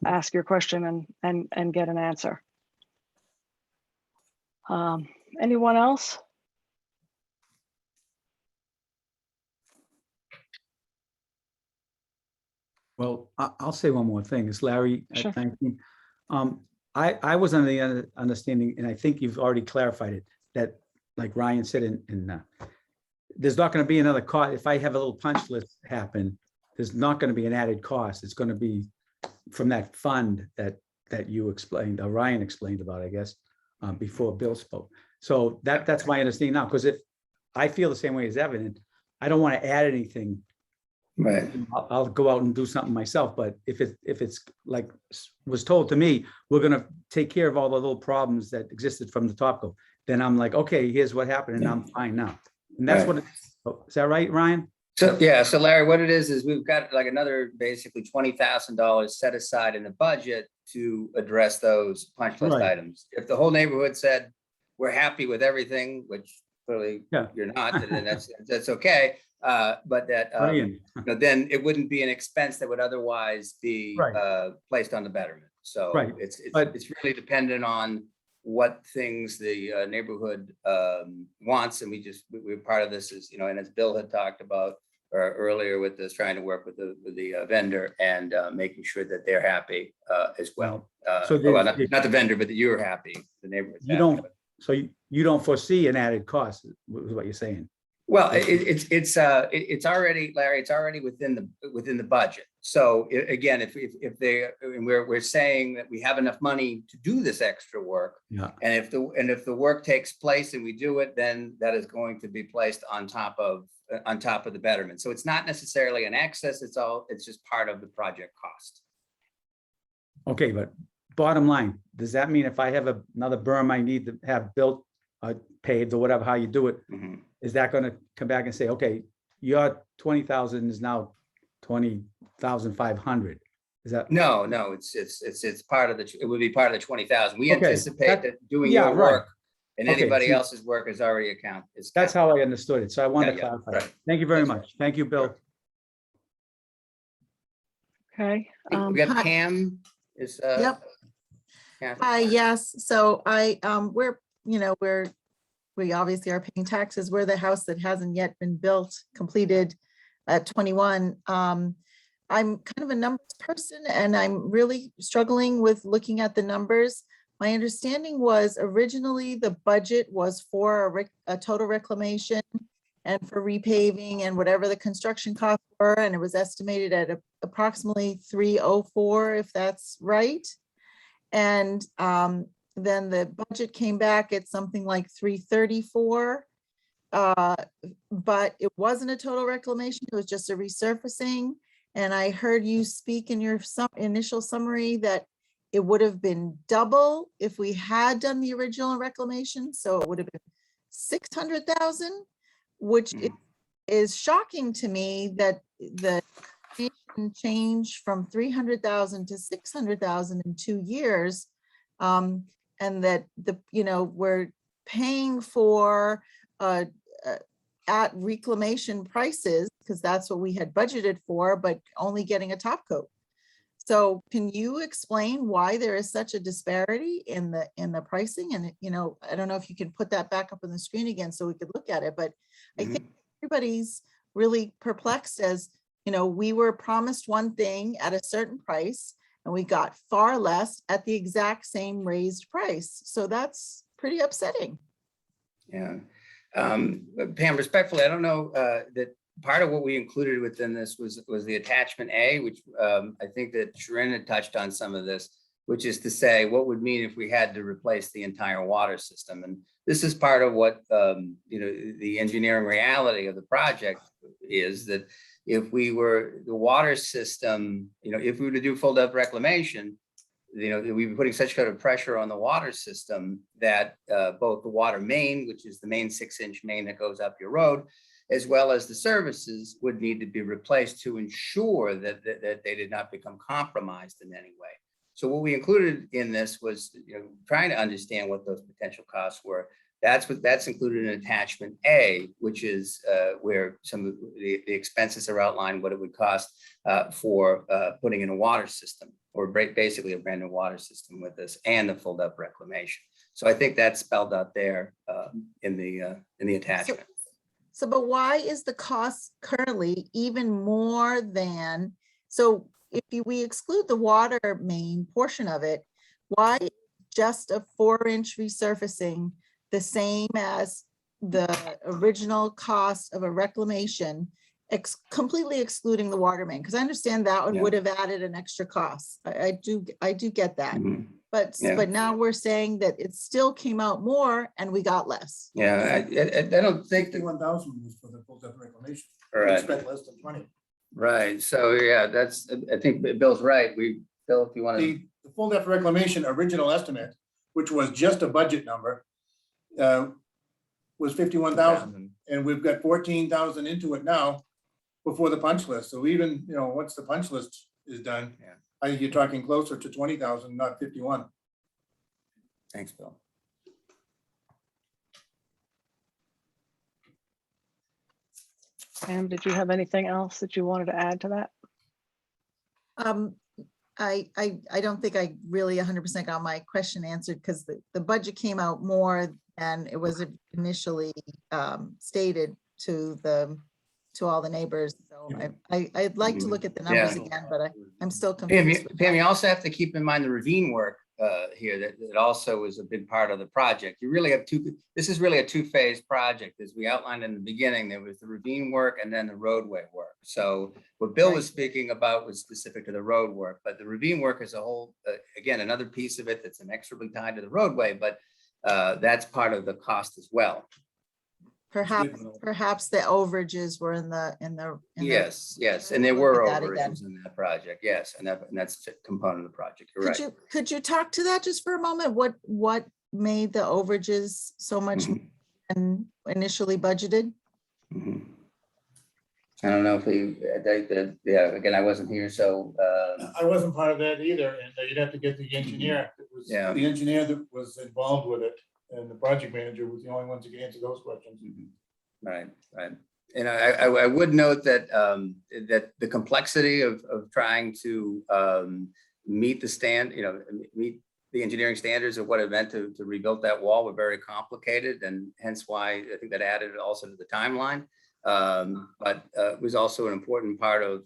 ask your question and get an answer. Anyone else?
Well, I'll say one more thing. It's Larry.
Sure.
Thank you. I was under the understanding, and I think you've already clarified it, that like Ryan said, there's not going to be another cost. If I have a little punch list happen, there's not going to be an added cost. It's going to be from that fund that you explained, or Ryan explained about, I guess, before Bill spoke. So that's my understanding now, because if I feel the same way as Evan, and I don't want to add anything.
Right.
I'll go out and do something myself, but if it's like was told to me, we're gonna take care of all the little problems that existed from the top go, then I'm like, okay, here's what happened, and I'm fine now. And that's
Right.
is that right, Ryan?
So, yeah, so Larry, what it is we've got like another basically $20,000 set aside in the budget to address those punch list
Right.
items. If the whole neighborhood said, we're happy with everything, which clearly
Yeah.
you're not, then that's okay. But that,
Ryan.
then it wouldn't be an expense that would otherwise be
Right.
placed on the betterment. So
Right,
it's
but-
really dependent on what things the neighborhood wants, and we're part of this is, and as Bill had talked about earlier with this, trying to work with the vendor and making sure that they're happy as well.
So
Well,
there's-
not the vendor, but that you're happy, the neighborhood's
You
happy.
don't, you don't foresee an added cost, is what you're saying.
Well, it's already, Larry, it's already within the budget. So again, if we're saying that we have enough money to do this extra work,
Yeah.
and if the work takes place and we do it, then that is going to be placed on top of the betterment. So it's not necessarily an excess. It's just part of the project cost.
Okay, but bottom line, does that mean if I have another berm I need to have built, paved, or whatever, how you do it,
Mhm.
is that going to come back and say, okay, your 20,000 is now 20,500? Is that?
No, it's part of it would be part of the 20,000. We
Okay,
anticipate that doing
yeah,
your
right.
work and
Okay,
anybody
see-
else's work is already accounted.
That's how I understood it. So I wanted to
Yeah,
clarify.
right.
Thank you very
That's
much. Thank you, Bill.
Okay.
We got
Hi.
Pam is.
Yep.
Catherine.
Yes, so we obviously are paying taxes. We're the house that hasn't yet been built, completed at 21. I'm kind of a numbers person and I'm really struggling with looking at the numbers. My understanding was originally the budget was for a total reclamation and for repaving and whatever the construction costs were, and it was estimated at approximately 304, if that's right. And then the budget came back at something like 334. But it wasn't a total reclamation, it was just a resurfacing. And I heard you speak in your initial summary that it would have been double if we had done the original reclamation. So it would have been 600,000, which is shocking to me that the change from 300,000 to 600,000 in 2 years. And that we're paying for at reclamation prices, because that's what we had budgeted for, but only getting a top coat. So can you explain why there is such a disparity in the pricing? And, you know, I don't know if you can put that back up on the screen again so we could look at it, but I think everybody's really perplexed as, you know, we were promised one thing at a certain price and we got far less at the exact same raised price. So that's pretty upsetting.
Yeah. Pam, respectfully, I don't know that part of what we included within this was the attachment A, which I think that Sharon had touched on some of this, which is to say what would mean if we had to replace the entire water system. And this is part of what, you know, the engineering reality of the project is that if we were the water system, you know, if we were to do full depth reclamation, you know, we'd be putting such kind of pressure on the water system that both the water main, which is the main 6-inch main that goes up your road, as well as the services would need to be replaced to ensure that they did not become compromised in any way. So what we included in this was, you know, trying to understand what those potential costs were. That's included in attachment A, which is where some of the expenses are outlined, what it would cost for putting in a water system, or basically a brand new water system with this, and the full depth reclamation. So I think that's spelled out there in the attachment.
So, but why is the cost currently even more than, so if we exclude the water main portion of it, why just a 4-inch resurfacing the same as the original cost of a reclamation, completely excluding the water main? Because I understand that would have added an extra cost. I do get that. But now we're saying that it still came out more and we got less.
Yeah, I don't think that.
51,000 was for the full depth reclamation.
All
We
right.
spent less than 20.
Right. So yeah, that's, I think Bill's right. Bill, if you want to.
The full depth reclamation original estimate, which was just a budget number, was 51,000, and we've got 14,000 into it now before the punch list. So even, you know, once the punch list is done, I think you're talking closer to 20,000, not 51.
Thanks, Bill.
Pam, did you have anything else that you wanted to add to that?
I don't think I really 100% got my question answered, because the budget came out more than it was initially stated to all the neighbors. So I'd like to look at the numbers again, but I'm still confused.
Pam, you also have to keep in mind the ravine work here that also is a big part of the project. You really have this is really a two-phase project. As we outlined in the beginning, there was the ravine work and then the roadway work. So what Bill was speaking about was specific to the road work, but the ravine work as a whole, again, another piece of it that's inexorably tied to the roadway, but that's part of the cost as well.
Perhaps the overages were in the
Yes, and there were
Look at that
overages in that project. Yes, and that's a component of the project. You're right.
Could you talk to that just for a moment? What made the overages so much more than initially budgeted?
I don't know if again, I wasn't here, so.
I wasn't part of that either, and you'd have to get the engineer. It was the engineer that was involved with it, and the project manager was the only one to get answer those questions.
Right. And I would note that that the complexity of trying to meet the engineering standards of what it meant to rebuild that wall were very complicated, and hence why I think that added also to the timeline. But it was also an important part of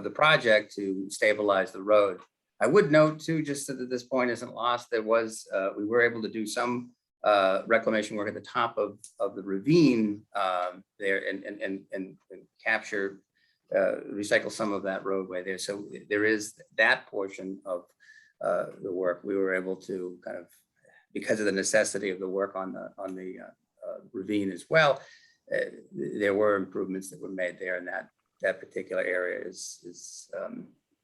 the project to stabilize the road. I would note too, just so that this point isn't lost, we were able to do some reclamation work at the top of the ravine there and capture, recycle some of that roadway there. So there is that portion of the work we were able to kind of, because of the necessity of the work on the ravine as well. There were improvements that were made there, and that particular area is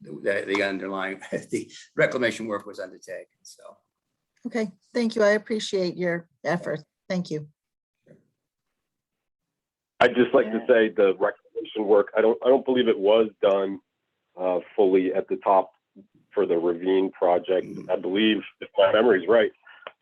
the underlying the reclamation work was undertaken. So
okay, thank you. I appreciate your effort. Thank you.
I'd just like to say the reclamation work, I don't believe it was done fully at the top for the ravine project. I believe, if my memory is right,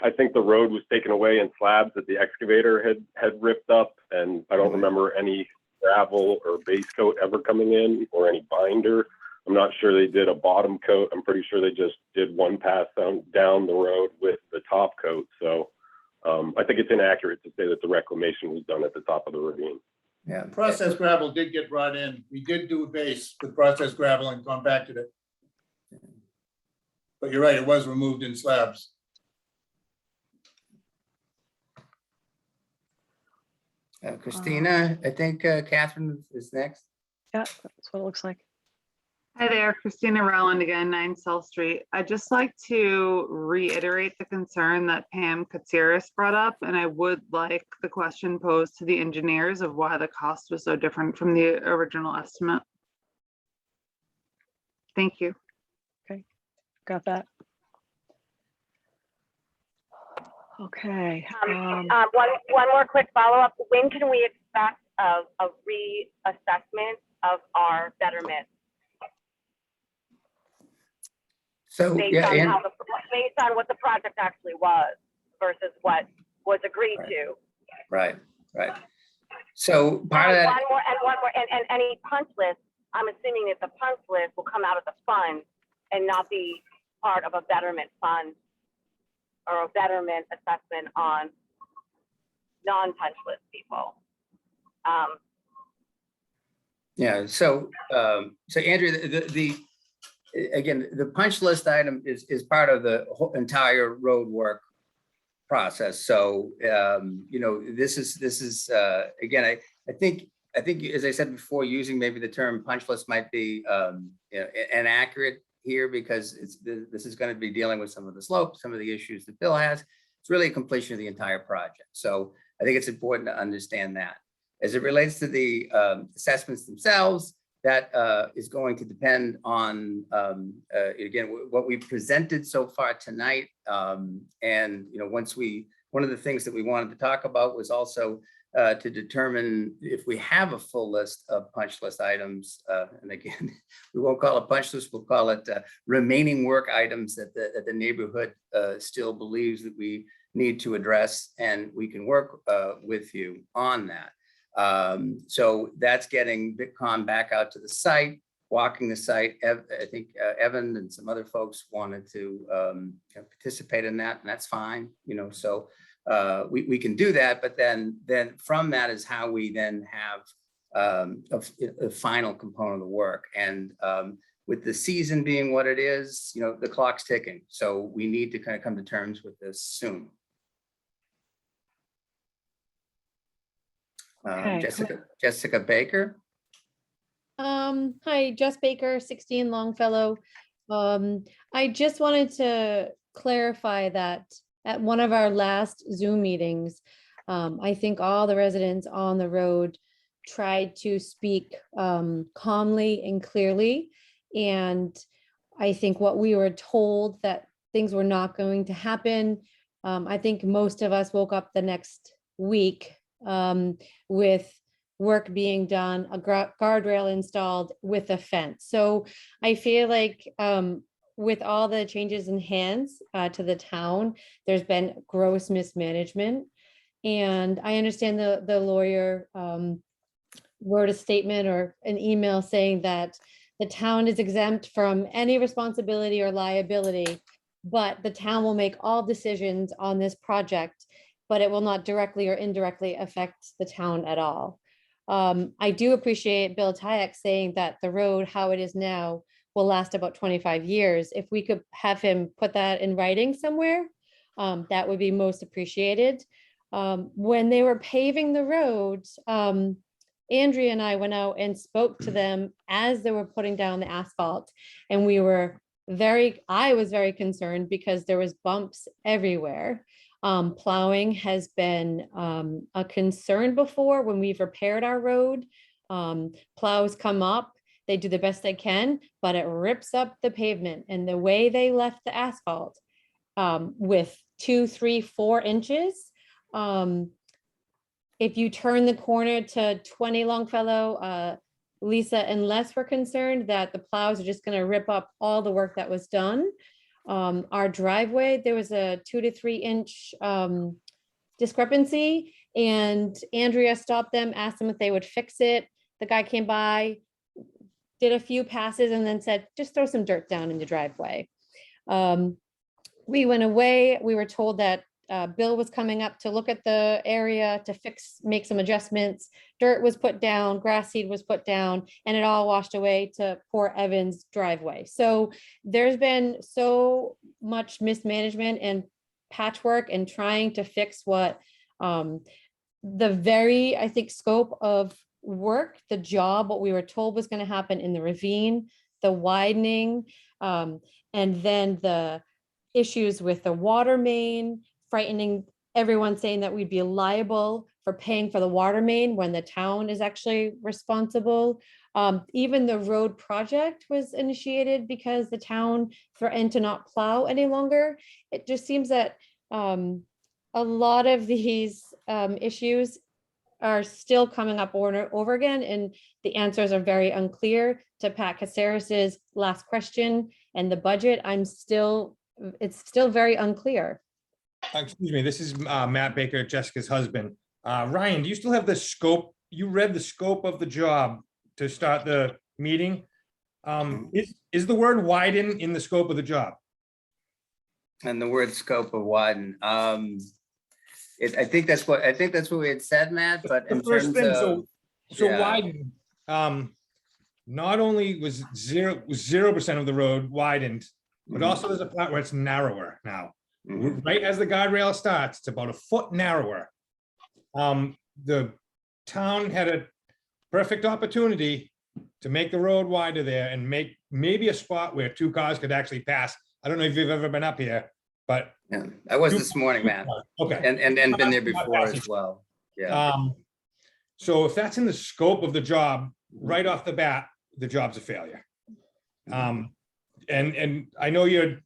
I think the road was taken away in slabs that the excavator had ripped up, and I don't remember any gravel or base coat ever coming in or any binder I'm not sure they did a bottom coat. I'm pretty sure they just did one pass down the road with the top coat. So I think it's inaccurate to say that the reclamation was done at the top of the ravine.
Yeah.
Processed gravel did get brought in. We did do a base with processed gravel and compacted it. But you're right, it was removed in slabs.
Christina, I think Catherine is next.
Yeah, that's what it looks like.
Hi there, Christina Rowland again, 9 South Street. I'd just like to reiterate the concern that Pam Katsiris brought up, and I would like the question posed to the engineers of why the cost was so different from the original estimate. Thank you.
Got that. Okay.
One more quick follow-up. When can we expect a reassessment of our betterment?
So
Based
yeah,
on
and
based on what the project actually was versus what was agreed
Right.
to.
right. So part of that,
One more, and any punch list, I'm assuming that the punch list will come out of the fund and not be part of a betterment fund or a betterment assessment on non-punch list people.
yeah. So Andrew, again, the punch list item is part of the whole entire road work process. So this is again, I think as I said before, using maybe the term punch list might be inaccurate here, because this is going to be dealing with some of the slopes, some of the issues that Bill has. It's really a completion of the entire project. So I think it's important to understand that. As it relates to the assessments themselves, that is going to depend on, again, what we presented so far tonight. And one of the things that we wanted to talk about was also to determine if we have a full list of punch list items. And again, we won't call it punch list, we'll call it remaining work items that the neighborhood still believes that we need to address, and we can work with you on that. So that's getting Bitcom back out to the site, walking the site. I think Evan and some other folks wanted to participate in that, and that's fine. So we can do that, but then from that is how we then have a final component of the work. And with the season being what it is, the clock's ticking. So we need to kind of come to terms with this soon.
Okay.
Jessica Baker.
Hi, Jess Baker, 16 Longfellow. I just wanted to clarify that at one of our last Zoom meetings, I think all the residents on the road tried to speak calmly and clearly. And I think what we were told that things were not going to happen. I think most of us woke up the next week with work being done, a guardrail installed with a fence. So I feel like with all the changes in hands to the town, there's been gross mismanagement. And I understand the lawyer wrote a statement or an email saying that the town is exempt from any responsibility or liability, but the town will make all decisions on this project, but it will not directly or indirectly affect the town at all. I do appreciate Bill Tyack saying that the road, how it is now, will last about 25 years. If we could have him put that in writing somewhere, that would be most appreciated. When they were paving the roads, Andrea and I went out and spoke to them as they were putting down the asphalt, and I was very concerned because there was bumps everywhere. Plowing has been a concern before when we've repaired our road. Plows come up, they do the best they can, but it rips up the pavement. And the way they left the asphalt with 2, 3, 4 inches, if you turn the corner to 20 Longfellow, Lisa and Les were concerned that the plows are just going to rip up all the work that was done. Our driveway, there was a 2 to 3 inch discrepancy, and Andrea stopped them, asked them if they would fix it. The guy came by, did a few passes and then said, just throw some dirt down in the driveway. We went away. We were told that Bill was coming up to look at the area to make some adjustments. Dirt was put down, grass seed was put down, and it all washed away to poor Evan's driveway. So there's been so much mismanagement and patchwork and trying to fix what the very, I think, scope of work, the job, what we were told was going to happen in the ravine, the widening, and then the issues with the water main, frightening everyone, saying that we'd be liable for paying for the water main when the town is actually responsible. Even the road project was initiated because the town threatened to not plow any longer. It just seems that a lot of these issues are still coming up over and over again, and the answers are very unclear. To Pat Caceres's last question and the budget, it's still very unclear.
Excuse me, this is Matt Baker, Jessica's husband. Ryan, do you still have the scope? You read the scope of the job to start the meeting. Is the word widen in the scope of the job?
And the word scope of widen. I think that's what we had said, Matt, but in terms of.
So widen, not only was 0% of the road widened, but also there's a part where it's narrower now. Right as the guardrail starts, it's about a foot narrower. The town had a perfect opportunity to make the road wider there and make maybe a spot where two cars could actually pass. I don't know if you've ever been up here, but.
Yeah, I was this morning, man.
Okay.
And been there before as well. Yeah.
So if that's in the scope of the job, right off the bat, the job's a failure. And I know you're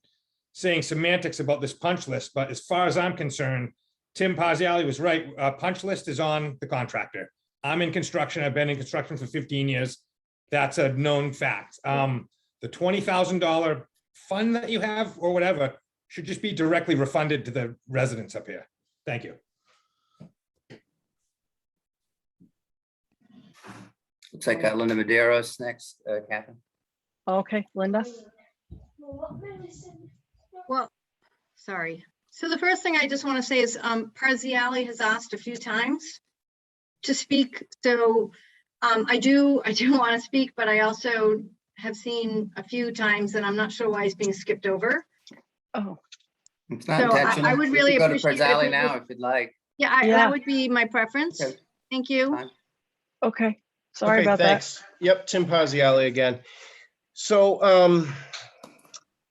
saying semantics about this punch list, but as far as I'm concerned, Tim Parziale was right. Punch list is on the contractor. I'm in construction. I've been in construction for 15 years. That's a known fact. The $20,000 fund that you have or whatever should just be directly refunded to the residents up here. Thank you.
Looks like Linda Medeiros next, Catherine.
Okay, Linda.
Well, sorry. So the first thing I just want to say is Parziale has asked a few times to speak. So I do want to speak, but I also have seen a few times and I'm not sure why he's being skipped over.
Oh,
It's not
So
intentional.
I would really
You can go to
appreciate if
Parziale
we
now
would-
if you'd like.
Yeah,
Yeah.
that would be my preference.
Okay.
Thank you.
Fine.
okay. Sorry
Okay,
about
thanks. Yep, Tim Parziale again. So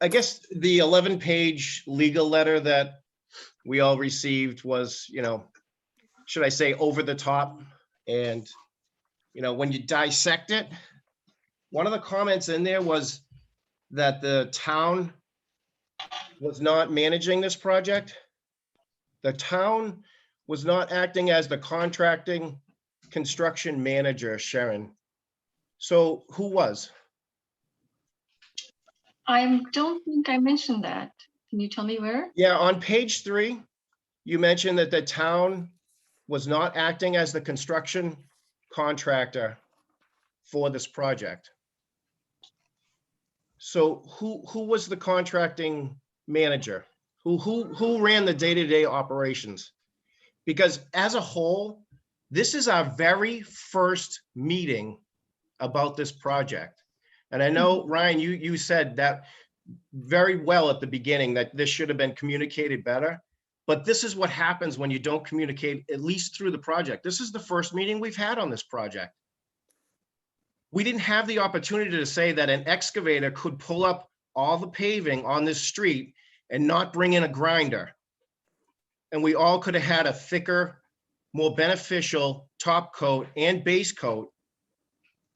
I guess the 11-page legal letter that we all received was, should I say over the top? And, when you dissect it, one of the comments in there was that the town was not managing this project. The town was not acting as the contracting construction manager, Sharon. So who was?
I don't think I mentioned that. Can you tell me where?
Yeah, on page 3, you mentioned that the town was not acting as the construction contractor for this project. So who was the contracting manager? Who ran the day-to-day operations? Because as a whole, this is our very first meeting about this project. And I know, Ryan, you said that very well at the beginning, that this should have been communicated better. But this is what happens when you don't communicate, at least through the project. This is the first meeting we've had on this project. We didn't have the opportunity to say that an excavator could pull up all the paving on this street and not bring in a grinder. And we all could have had a thicker, more beneficial top coat and base coat,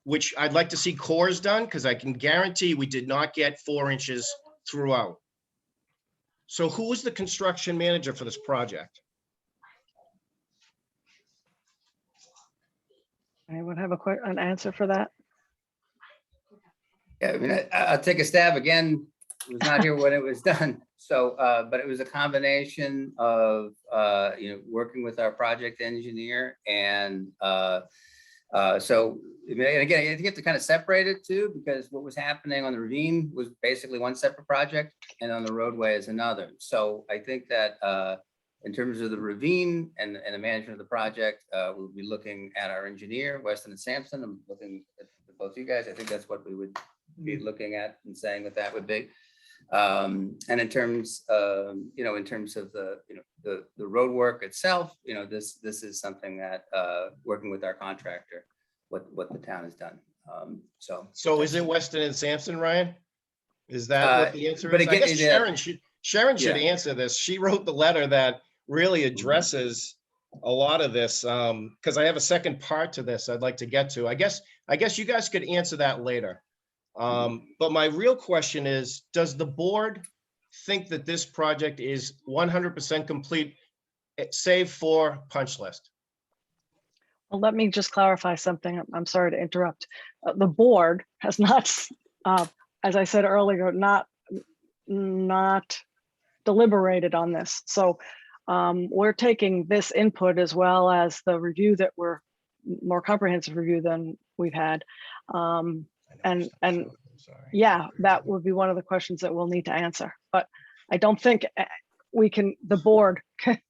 which I'd like to see cores done, because I can guarantee we did not get 4 inches throughout. So who was the construction manager for this project?
Anyone have an answer for that?
Yeah, I mean, I'll take a stab again. I was not here when it was done. So, but it was a combination of, working with our project engineer and So, and again, I think you have to kind of separate it too, because what was happening on the ravine was basically one separate project and on the roadway is another. So I think that in terms of the ravine and the management of the project, we'll be looking at our engineer, Weston and Sampson. I'm looking at both of you guys. I think that's what we would be looking at and saying that that would be. And in terms, in terms of the road work itself, this is something that working with our contractor, what the town has done.
So is it Weston and Sampson, Ryan? Is that what the answer
but
is? I
again,
guess Sharon should
yeah.
answer this. She wrote the letter that really addresses a lot of this. Because I have a second part to this I'd like to get to. I guess you guys could answer that later. But my real question is, does the board think that this project is 100% complete, save for punch list?
Well, let me just clarify something. I'm sorry to interrupt. The board has not, as I said earlier, not deliberated on this. So we're taking this input as well as the review that we're more comprehensive review than we've had. And yeah, that would be one of the questions that we'll need to answer. But I don't think the board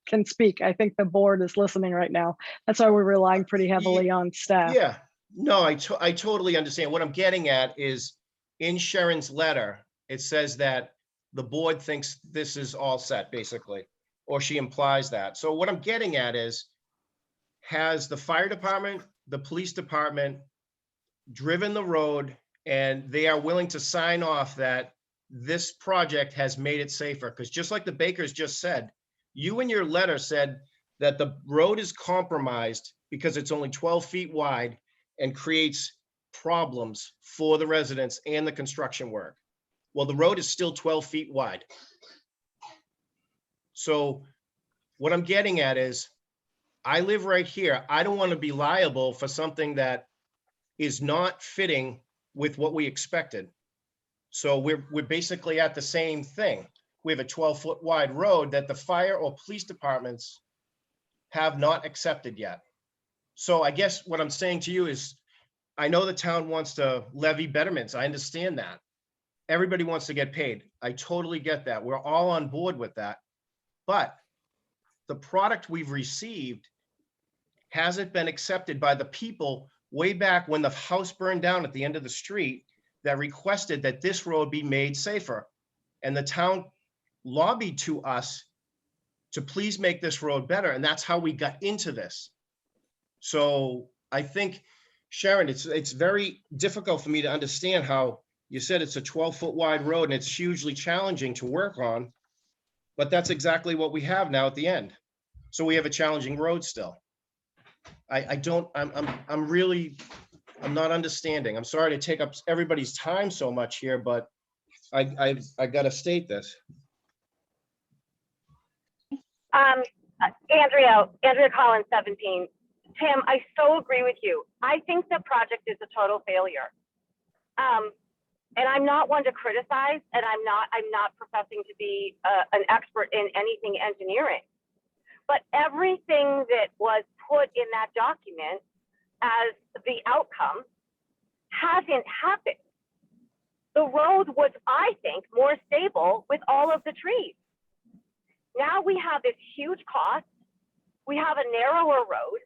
can speak. I think the board is listening right now. That's why we're relying pretty heavily on staff.
Yeah, no, I totally understand. What I'm getting at is in Sharon's letter, it says that the board thinks this is all set, basically, or she implies that. So what I'm getting at is, has the fire department, the police department driven the road and they are willing to sign off that this project has made it safer? Because just like the Bakers just said, you in your letter said that the road is compromised because it's only 12 feet wide and creates problems for the residents and the construction work. Well, the road is still 12 feet wide. So what I'm getting at is, I live right here. I don't want to be liable for something that is not fitting with what we expected. So we're basically at the same thing. We have a 12-foot wide road that the fire or police departments have not accepted yet. So I guess what I'm saying to you is, I know the town wants to levy betterments. I understand that. Everybody wants to get paid. I totally get that. We're all on board with that. But the product we've received hasn't been accepted by the people way back when the house burned down at the end of the street that requested that this road be made safer. And the town lobbied to us to please make this road better. And that's how we got into this. So I think, Sharon, it's very difficult for me to understand how you said it's a 12-foot wide road and it's hugely challenging to work on, but that's exactly what we have now at the end. So we have a challenging road still. I'm not understanding. I'm sorry to take up everybody's time so much here, but I gotta state this.
Andrea Collins, 17. Tim, I so agree with you. I think the project is a total failure. And I'm not one to criticize, and I'm not professing to be an expert in anything engineering. But everything that was put in that document as the outcome hasn't happened. The road was, I think, more stable with all of the trees. Now we have this huge cost. We have a narrower road.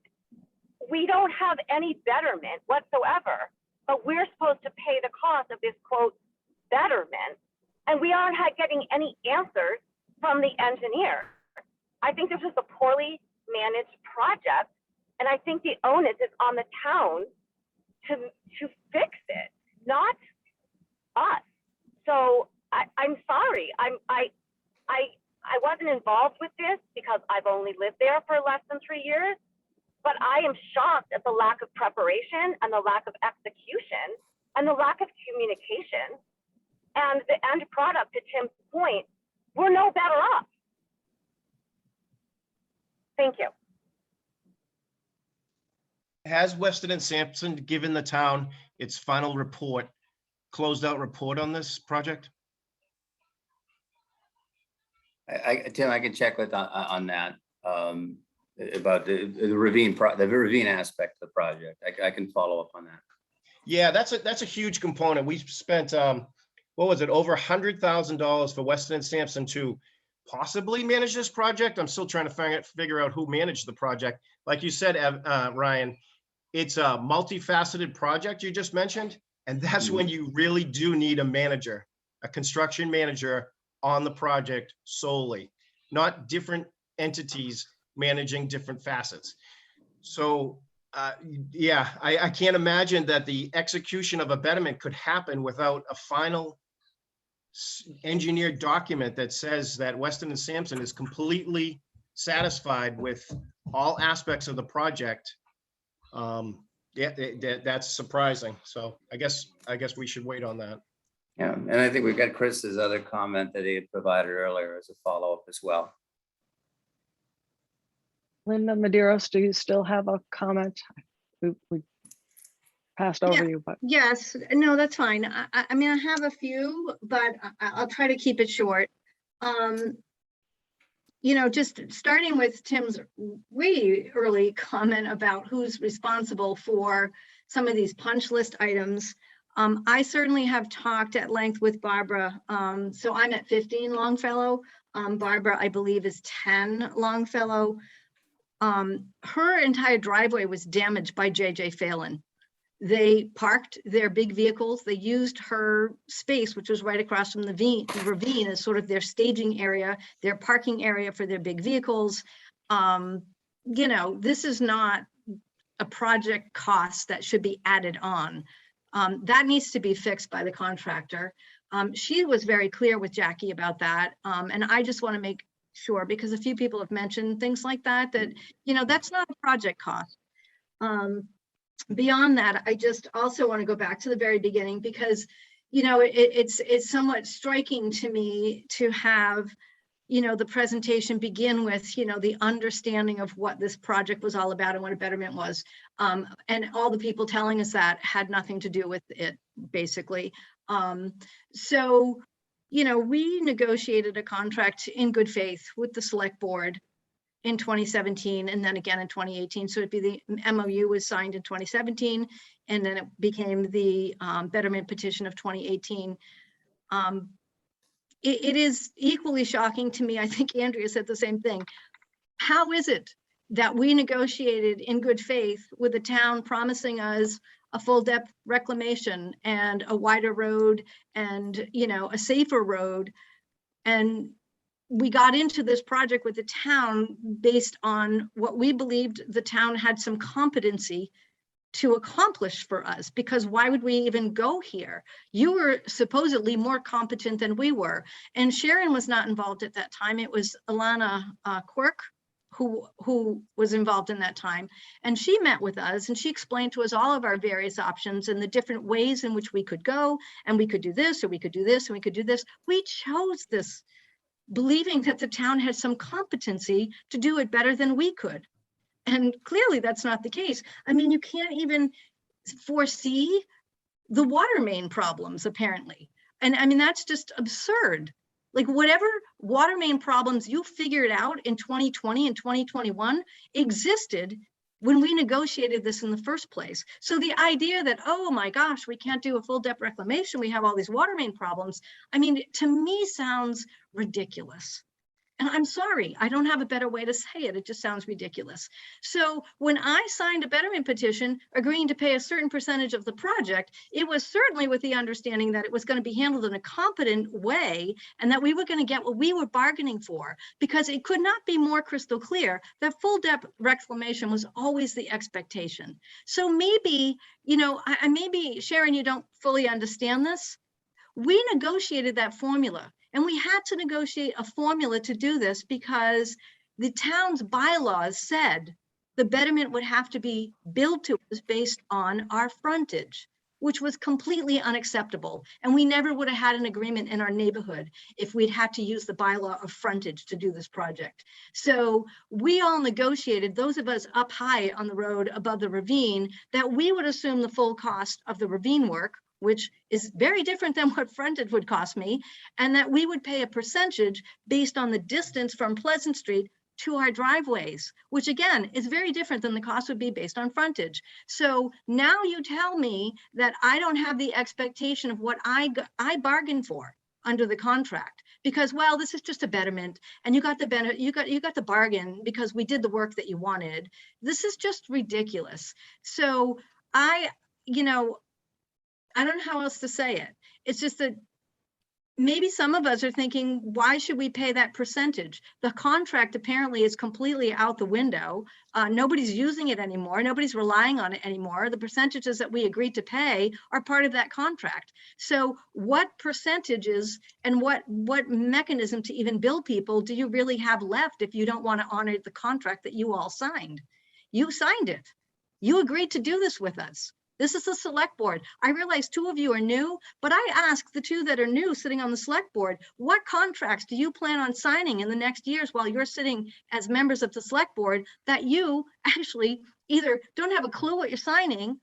We don't have any betterment whatsoever, but we're supposed to pay the cost of this, quote, betterment, and we aren't getting any answers from the engineer. I think this is a poorly managed project, and I think the onus is on the town to fix it, not us. So I'm sorry. I wasn't involved with this because I've only lived there for less than 3 years, but I am shocked at the lack of preparation and the lack of execution and the lack of communication. And the end product, to Tim's point, we're no better off. Thank you.
Has Weston and Sampson given the town its final report, closed out report on this project?
Tim, I can check with on that. about the ravine, the ravine aspect of the project. I can follow up on that.
Yeah, that's a huge component. We spent, what was it, over $100,000 for Weston and Sampson to possibly manage this project. I'm still trying to figure out who managed the project. Like you said, Ryan, it's a multifaceted project you just mentioned, and that's when you really do need a manager, a construction manager on the project solely, not different entities managing different facets. So yeah, I can't imagine that the execution of a betterment could happen without a final engineered document that says that Weston and Sampson is completely satisfied with all aspects of the project. Yeah, that's surprising. So I guess we should wait on that.
Yeah, and I think we've got Chris's other comment that he had provided earlier as a follow-up as well.
Linda Medeiros, do you still have a comment? We passed over you, but
Yes, no, that's fine. I mean, I have a few, but I'll try to keep it short. You know, just starting with Tim's way early comment about who's responsible for some of these punch list items. I certainly have talked at length with Barbara. So I'm at 15 Longfellow. Barbara, I believe, is 10 Longfellow. Her entire driveway was damaged by J.J. Phelan. They parked their big vehicles. They used her space, which was right across from the ravine, as sort of their staging area, their parking area for their big vehicles. You know, this is not a project cost that should be added on. That needs to be fixed by the contractor. She was very clear with Jackie about that. And I just want to make sure, because a few people have mentioned things like that, you know, that's not a project cost. Beyond that, I just also want to go back to the very beginning, because, you know, it's somewhat striking to me to have, you know, the presentation begin with, you know, the understanding of what this project was all about and what a betterment was. And all the people telling us that had nothing to do with it, basically. So, you know, we negotiated a contract in good faith with the select board in 2017, and then again in 2018. So it'd be the MOU was signed in 2017, and then it became the betterment petition of 2018. It is equally shocking to me. I think Andrea said the same thing. How is it that we negotiated in good faith with the town promising us a full depth reclamation and a wider road and, you know, a safer road, and we got into this project with the town based on what we believed the town had some competency to accomplish for us? Because why would we even go here? You were supposedly more competent than we were. And Sharon was not involved at that time. It was Alana Quirk who was involved in that time. And she met with us and she explained to us all of our various options and the different ways in which we could go, and we could do this, or we could do this, and we could do this. We chose this believing that the town had some competency to do it better than we could. And clearly that's not the case. I mean, you can't even foresee the water main problems, apparently. And I mean, that's just absurd. Like, whatever water main problems you figured out in 2020 and 2021 existed when we negotiated this in the first place. So the idea that, oh my gosh, we can't do a full depth reclamation, we have all these water main problems, I mean, to me sounds ridiculous. And I'm sorry, I don't have a better way to say it. It just sounds ridiculous. So when I signed a betterment petition agreeing to pay a certain percentage of the project, it was certainly with the understanding that it was going to be handled in a competent way and that we were going to get what we were bargaining for, because it could not be more crystal clear that full depth reclamation was always the expectation. So maybe, you know, maybe Sharon, you don't fully understand this. We negotiated that formula. And we had to negotiate a formula to do this because the town's bylaws said the betterment would have to be billed to us based on our frontage, which was completely unacceptable. And we never would have had an agreement in our neighborhood if we'd had to use the bylaw of frontage to do this project. So we all negotiated, those of us up high on the road above the ravine, that we would assume the full cost of the ravine work, which is very different than what frontage would cost me, and that we would pay a percentage based on the distance from Pleasant Street to our driveways, which again is very different than the cost would be based on frontage. So now you tell me that I don't have the expectation of what I bargained for under the contract, because, well, this is just a betterment and you got the benefit, you got the bargain because we did the work that you wanted. This is just ridiculous. So I don't know how else to say it. It's just that maybe some of us are thinking, why should we pay that percentage? The contract apparently is completely out the window. Nobody's using it anymore. Nobody's relying on it anymore. The percentages that we agreed to pay are part of that contract. So what percentages and what mechanism to even bill people do you really have left if you don't want to honor the contract that you all signed? You signed it. You agreed to do this with us. This is the select board. I realize 2 of you are new, but I ask the 2 that are new sitting on the select board, what contracts do you plan on signing in the next years while you're sitting as members of the select board that you actually either don't have a clue what you're signing,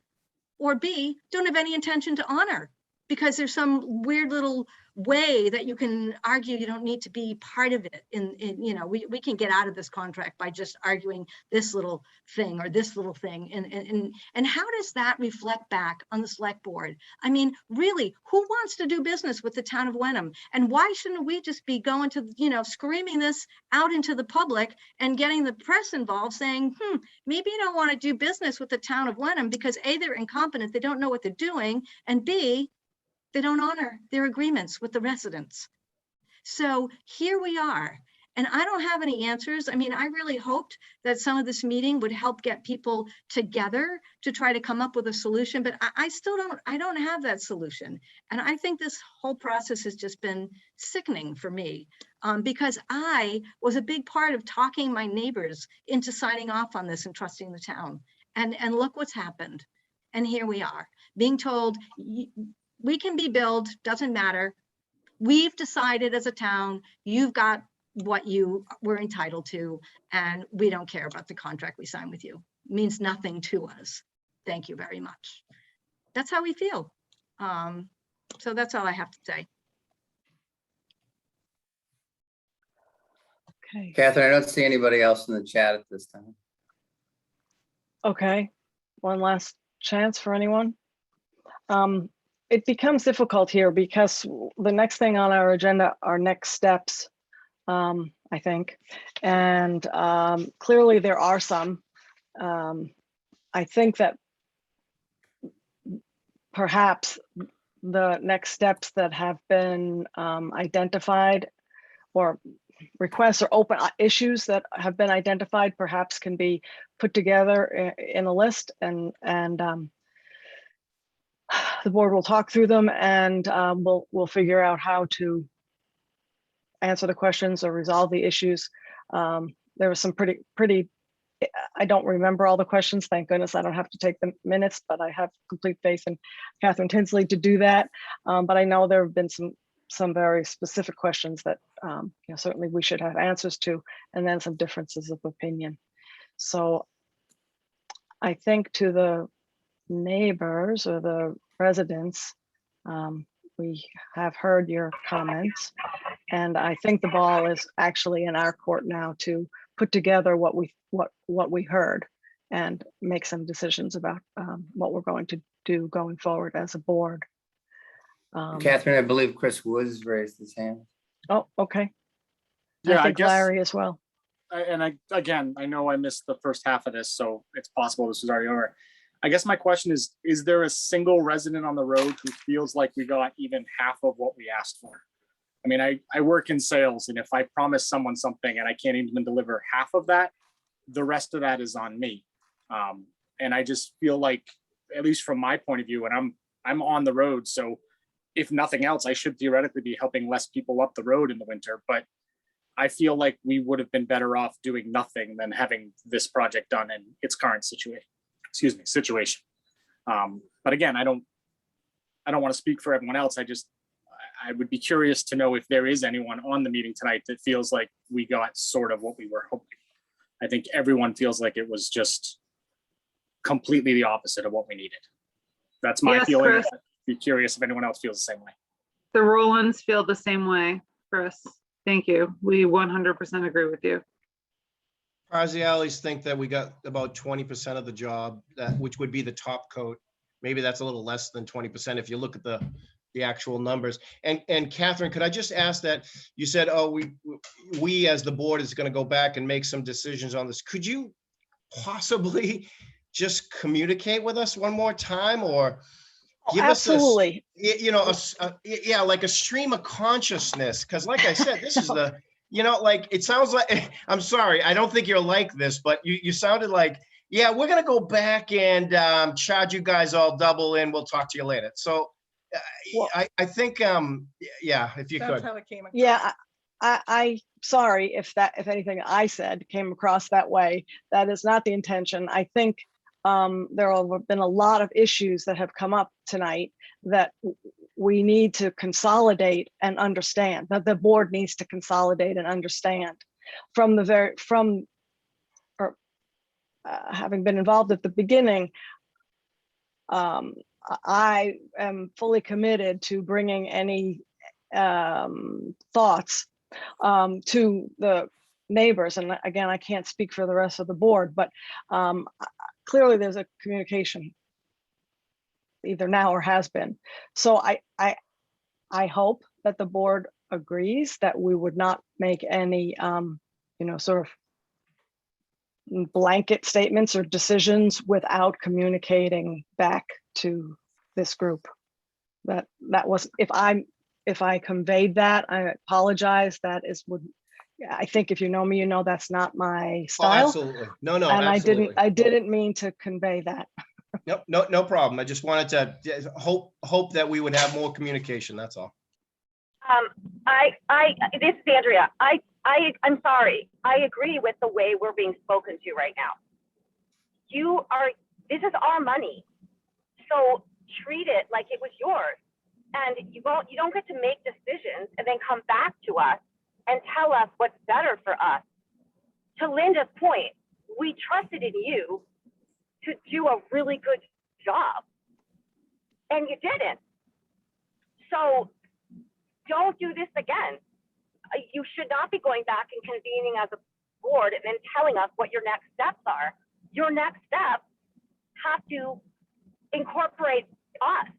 or B, don't have any intention to honor? Because there's some weird little way that you can argue you don't need to be part of it. We can get out of this contract by just arguing this little thing or this little thing. And how does that reflect back on the select board? I mean, really, who wants to do business with the town of Wenham? And why shouldn't we just be going to, screaming this out into the public and getting the press involved saying, maybe you don't want to do business with the town of Wenham because A, they're incompetent, they don't know what they're doing, and B, they don't honor their agreements with the residents. So here we are, and I don't have any answers. I mean, I really hoped that some of this meeting would help get people together to try to come up with a solution, but I don't have that solution. And I think this whole process has just been sickening for me because I was a big part of talking my neighbors into signing off on this and trusting the town. And look what's happened. And here we are being told, we can be billed, doesn't matter. We've decided as a town, you've got what you were entitled to, and we don't care about the contract we signed with you. It means nothing to us. Thank you very much. That's how we feel. So that's all I have to say.
Okay.
Catherine, I don't see anybody else in the chat at this time.
Okay. One last chance for anyone. It becomes difficult here because the next thing on our agenda are next steps, I think. And clearly there are some. I think that perhaps the next steps that have been identified, or requests or open issues that have been identified, perhaps can be put together in a list, and the board will talk through them, and we'll figure out how to answer the questions or resolve the issues. There was some pretty, I don't remember all the questions. Thank goodness I don't have to take the minutes, but I have complete faith in Catherine Tinsley to do that. But I know there have been some very specific questions that certainly we should have answers to, and then some differences of opinion. So I think to the neighbors or the residents, we have heard your comments, and I think the ball is actually in our court now to put together what we heard and make some decisions about what we're going to do going forward as a board.
Catherine, I believe Chris Woods raised his hand.
Oh, okay.
Yeah,
I think Larry as well.
Again, I know I missed the first half of this, so it's possible this was already over. I guess my question is there a single resident on the road who feels like we got even half of what we asked for? I mean, I work in sales, and if I promise someone something and I can't even deliver half of that, the rest of that is on me. And I just feel like, at least from my point of view, and I'm on the road, so if nothing else, I should theoretically be helping less people up the road in the winter, but I feel like we would have been better off doing nothing than having this project done in its current situation. But again, I don't want to speak for everyone else. I would be curious to know if there is anyone on the meeting tonight that feels like we got sort of what we were hoping. I think everyone feels like it was just completely the opposite of what we needed. That's my feeling.
Chris.
I'd be curious if anyone else feels the same way.
The Rolands feel the same way, Chris. Thank you. We 100% agree with you.
Parzialis think that we got about 20% of the job, which would be the top coat. Maybe that's a little less than 20% if you look at the actual numbers. And Catherine, could I just ask that you said, oh, we as the board is going to go back and make some decisions on this. Could you possibly just communicate with us one more time, or give us
Absolutely.
yeah, like a stream of consciousness? Because like I said, this is the, like, it sounds like, I'm sorry, I don't think you're like this, but you sounded like, yeah, we're going to go back and charge you guys all double and we'll talk to you later. So I think, yeah, if you could.
Yeah, I sorry if anything I said came across that way. That is not the intention. I think there have been a lot of issues that have come up tonight that we need to consolidate and understand, that the board needs to consolidate and understand having been involved at the beginning. I am fully committed to bringing any thoughts to the neighbors. And again, I can't speak for the rest of the board, but clearly there's a communication either now or has been. So I hope that the board agrees that we would not make any, sort of blanket statements or decisions without communicating back to this group. That was, if I conveyed that, I apologize. I think if you know me, you know that's not my style.
Oh, absolutely. No,
and
absolutely.
I didn't mean to convey that.
Nope, no problem. I just wanted to hope that we would have more communication. That's all.
This is Andrea. I'm sorry. I agree with the way we're being spoken to right now. This is our money. So treat it like it was yours. And you don't get to make decisions and then come back to us and tell us what's better for us. To Linda's point, we trusted in you to do a really good job, and you didn't. So don't do this again. You should not be going back and convening as a board and then telling us what your next steps are. Your next steps have to incorporate us.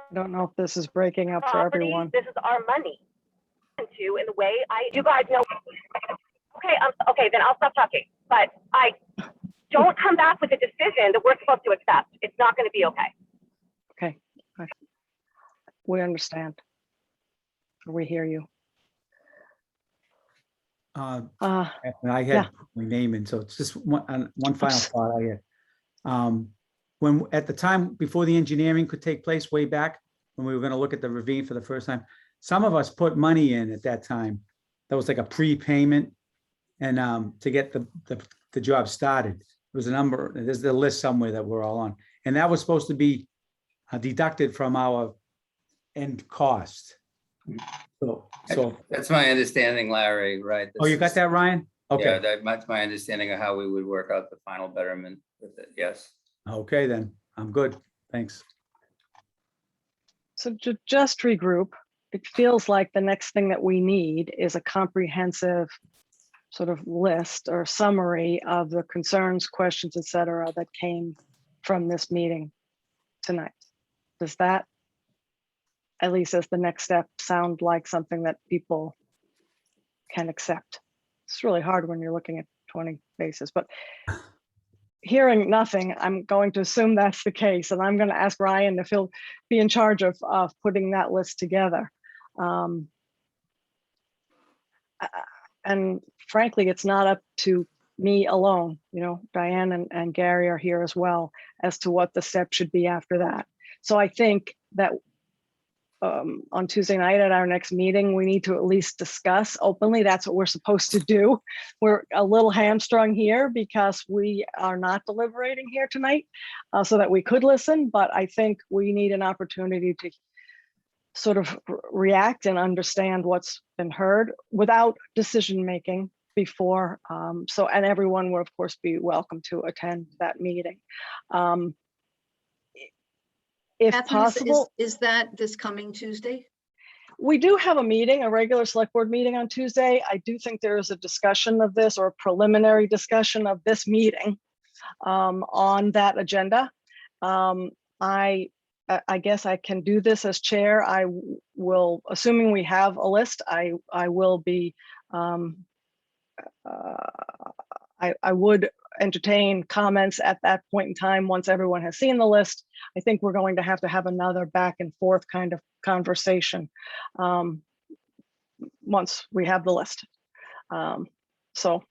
I don't know if this is breaking up for everyone.
This is our money. In the way you guys know. Okay, then I'll stop talking. But don't come back with a decision that we're supposed to accept. It's not going to be okay.
Okay. We understand. We hear you.
And I had my name in, so it's just one final thought I had. When at the time before the engineering could take place way back, when we were going to look at the ravine for the first time, some of us put money in at that time. That was like a prepayment, and to get the job started. There was a number. There's the list somewhere that we're all on, and that was supposed to be deducted from our end cost. So
that's my understanding, Larry. Right?
Oh, you got that, Ryan? Okay.
Yeah, that's my understanding of how we would work out the final betterment with it. Yes.
Okay, then I'm good. Thanks.
So to just regroup, it feels like the next thing that we need is a comprehensive sort of list or summary of the concerns, questions, et cetera, that came from this meeting tonight. Does that, at least as the next step, sound like something that people can accept? It's really hard when you're looking at 20 faces, but hearing nothing, I'm going to assume that's the case. And I'm going to ask Ryan if he'll be in charge of putting that list together. And frankly, it's not up to me alone. Diane and Gary are here as well as to what the step should be after that. So I think that on Tuesday night at our next meeting, we need to at least discuss openly. That's what we're supposed to do. We're a little hamstrung here because we are not deliberating here tonight, so that we could listen, but I think we need an opportunity to sort of react and understand what's been heard without decision making before. And everyone will of course be welcome to attend that meeting. If
Catherine,
possible,
is that this coming Tuesday?
we do have a meeting, a regular select board meeting on Tuesday. I do think there is a discussion of this or a preliminary discussion of this meeting on that agenda. I guess I can do this as chair. I will, assuming we have a list, I will be, I would entertain comments at that point in time once everyone has seen the list. I think we're going to have another back and forth kind of conversation once we have the list. So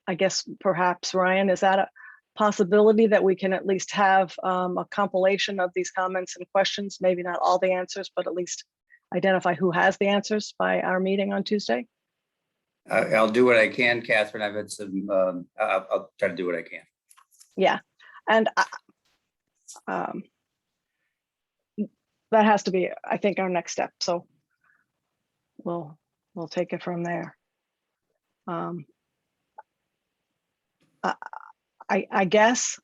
I guess perhaps, Ryan, is that a possibility that we can at least have a compilation of these comments and questions? Maybe not all the answers, but at least identify who has the answers by our meeting on Tuesday?
I'll do what I can, Catherine. I've had some, I'll try to do what I can.
Yeah, and that has to be, I think, our next step. So we'll take it from there. I guess,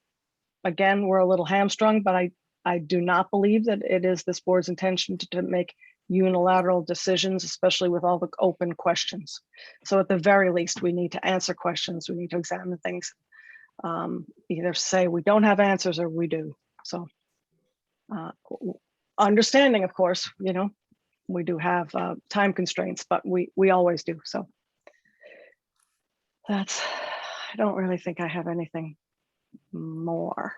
again, we're a little hamstrung, but I do not believe that it is this board's intention to make unilateral decisions, especially with all the open questions. So at the very least, we need to answer questions. We need to examine things. Either say we don't have answers or we do. So understanding, of course, you know, we do have time constraints, but we always do. So that's, I don't really think I have anything more.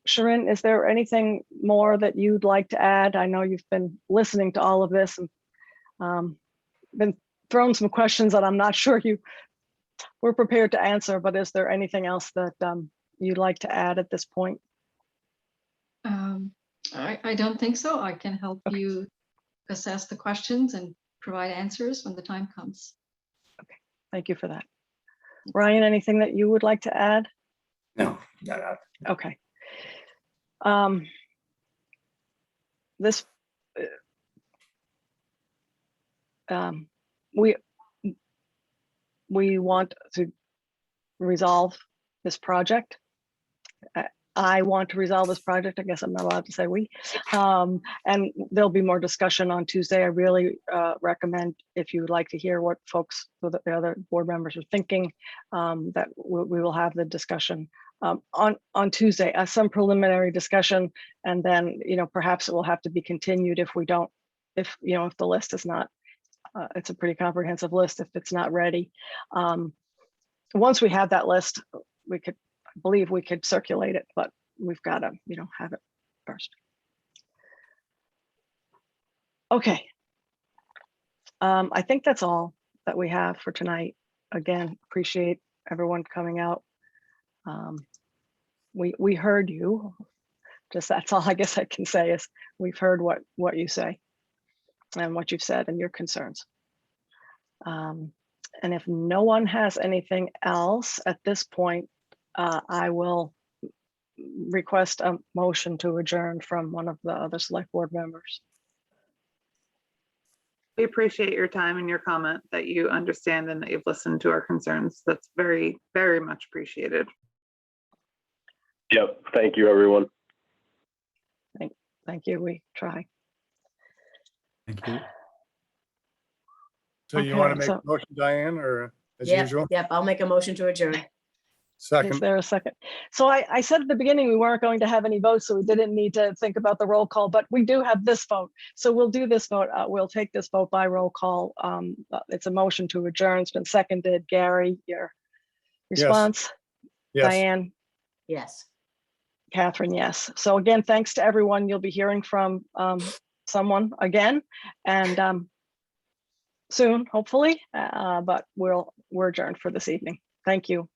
Sharon, is there anything more that you'd like to add? I know you've been listening to all of this and been thrown some questions that I'm not sure you were prepared to answer, but is there anything else that you'd like to add at this point?
I don't think so. I can help you assess the questions and provide answers when the time comes.
Okay, thank you for that. Ryan, anything that you would like to add?
No, not.
Okay. This, we want to resolve this project. I want to resolve this project. I guess I'm not allowed to say we. And there'll be more discussion on Tuesday. I really recommend, if you would like to hear what folks, the other board members are thinking, that we will have the discussion on Tuesday, some preliminary discussion, and then, you know, perhaps it will have to be continued if we don't, if, you know, if the list is not, it's a pretty comprehensive list, if it's not ready. Once we have that list, we could, I believe we could circulate it, but we've got to, you know, have it first. Okay. I think that's all that we have for tonight. Again, appreciate everyone coming out. We heard you. Just that's all I guess I can say is we've heard what you say and what you've said and your concerns. And if no one has anything else at this point, I will request a motion to adjourn from one of the other select board members.
We appreciate your time and your comment, that you understand and that you've listened to our concerns. That's very, very much appreciated.
Yep. Thank you, everyone.
Thank you. We try.
Thank you.
So you want to
Okay,
make
so-
a motion, Diane, or as
Yep,
usual?
yep, I'll make a motion to adjourn.
Is
Second,
there a second? So I said at the beginning we weren't going to have any votes, so we didn't need to think about the roll call, but we do have this vote. So we'll do this vote. We'll take this vote by roll call. It's a motion to adjourn. It's been seconded. Gary, your response?
yes.
Diane?
Yes.
Catherine, yes. So again, thanks to everyone. You'll be hearing from someone again and soon, hopefully, but we're adjourned for this evening. Thank you.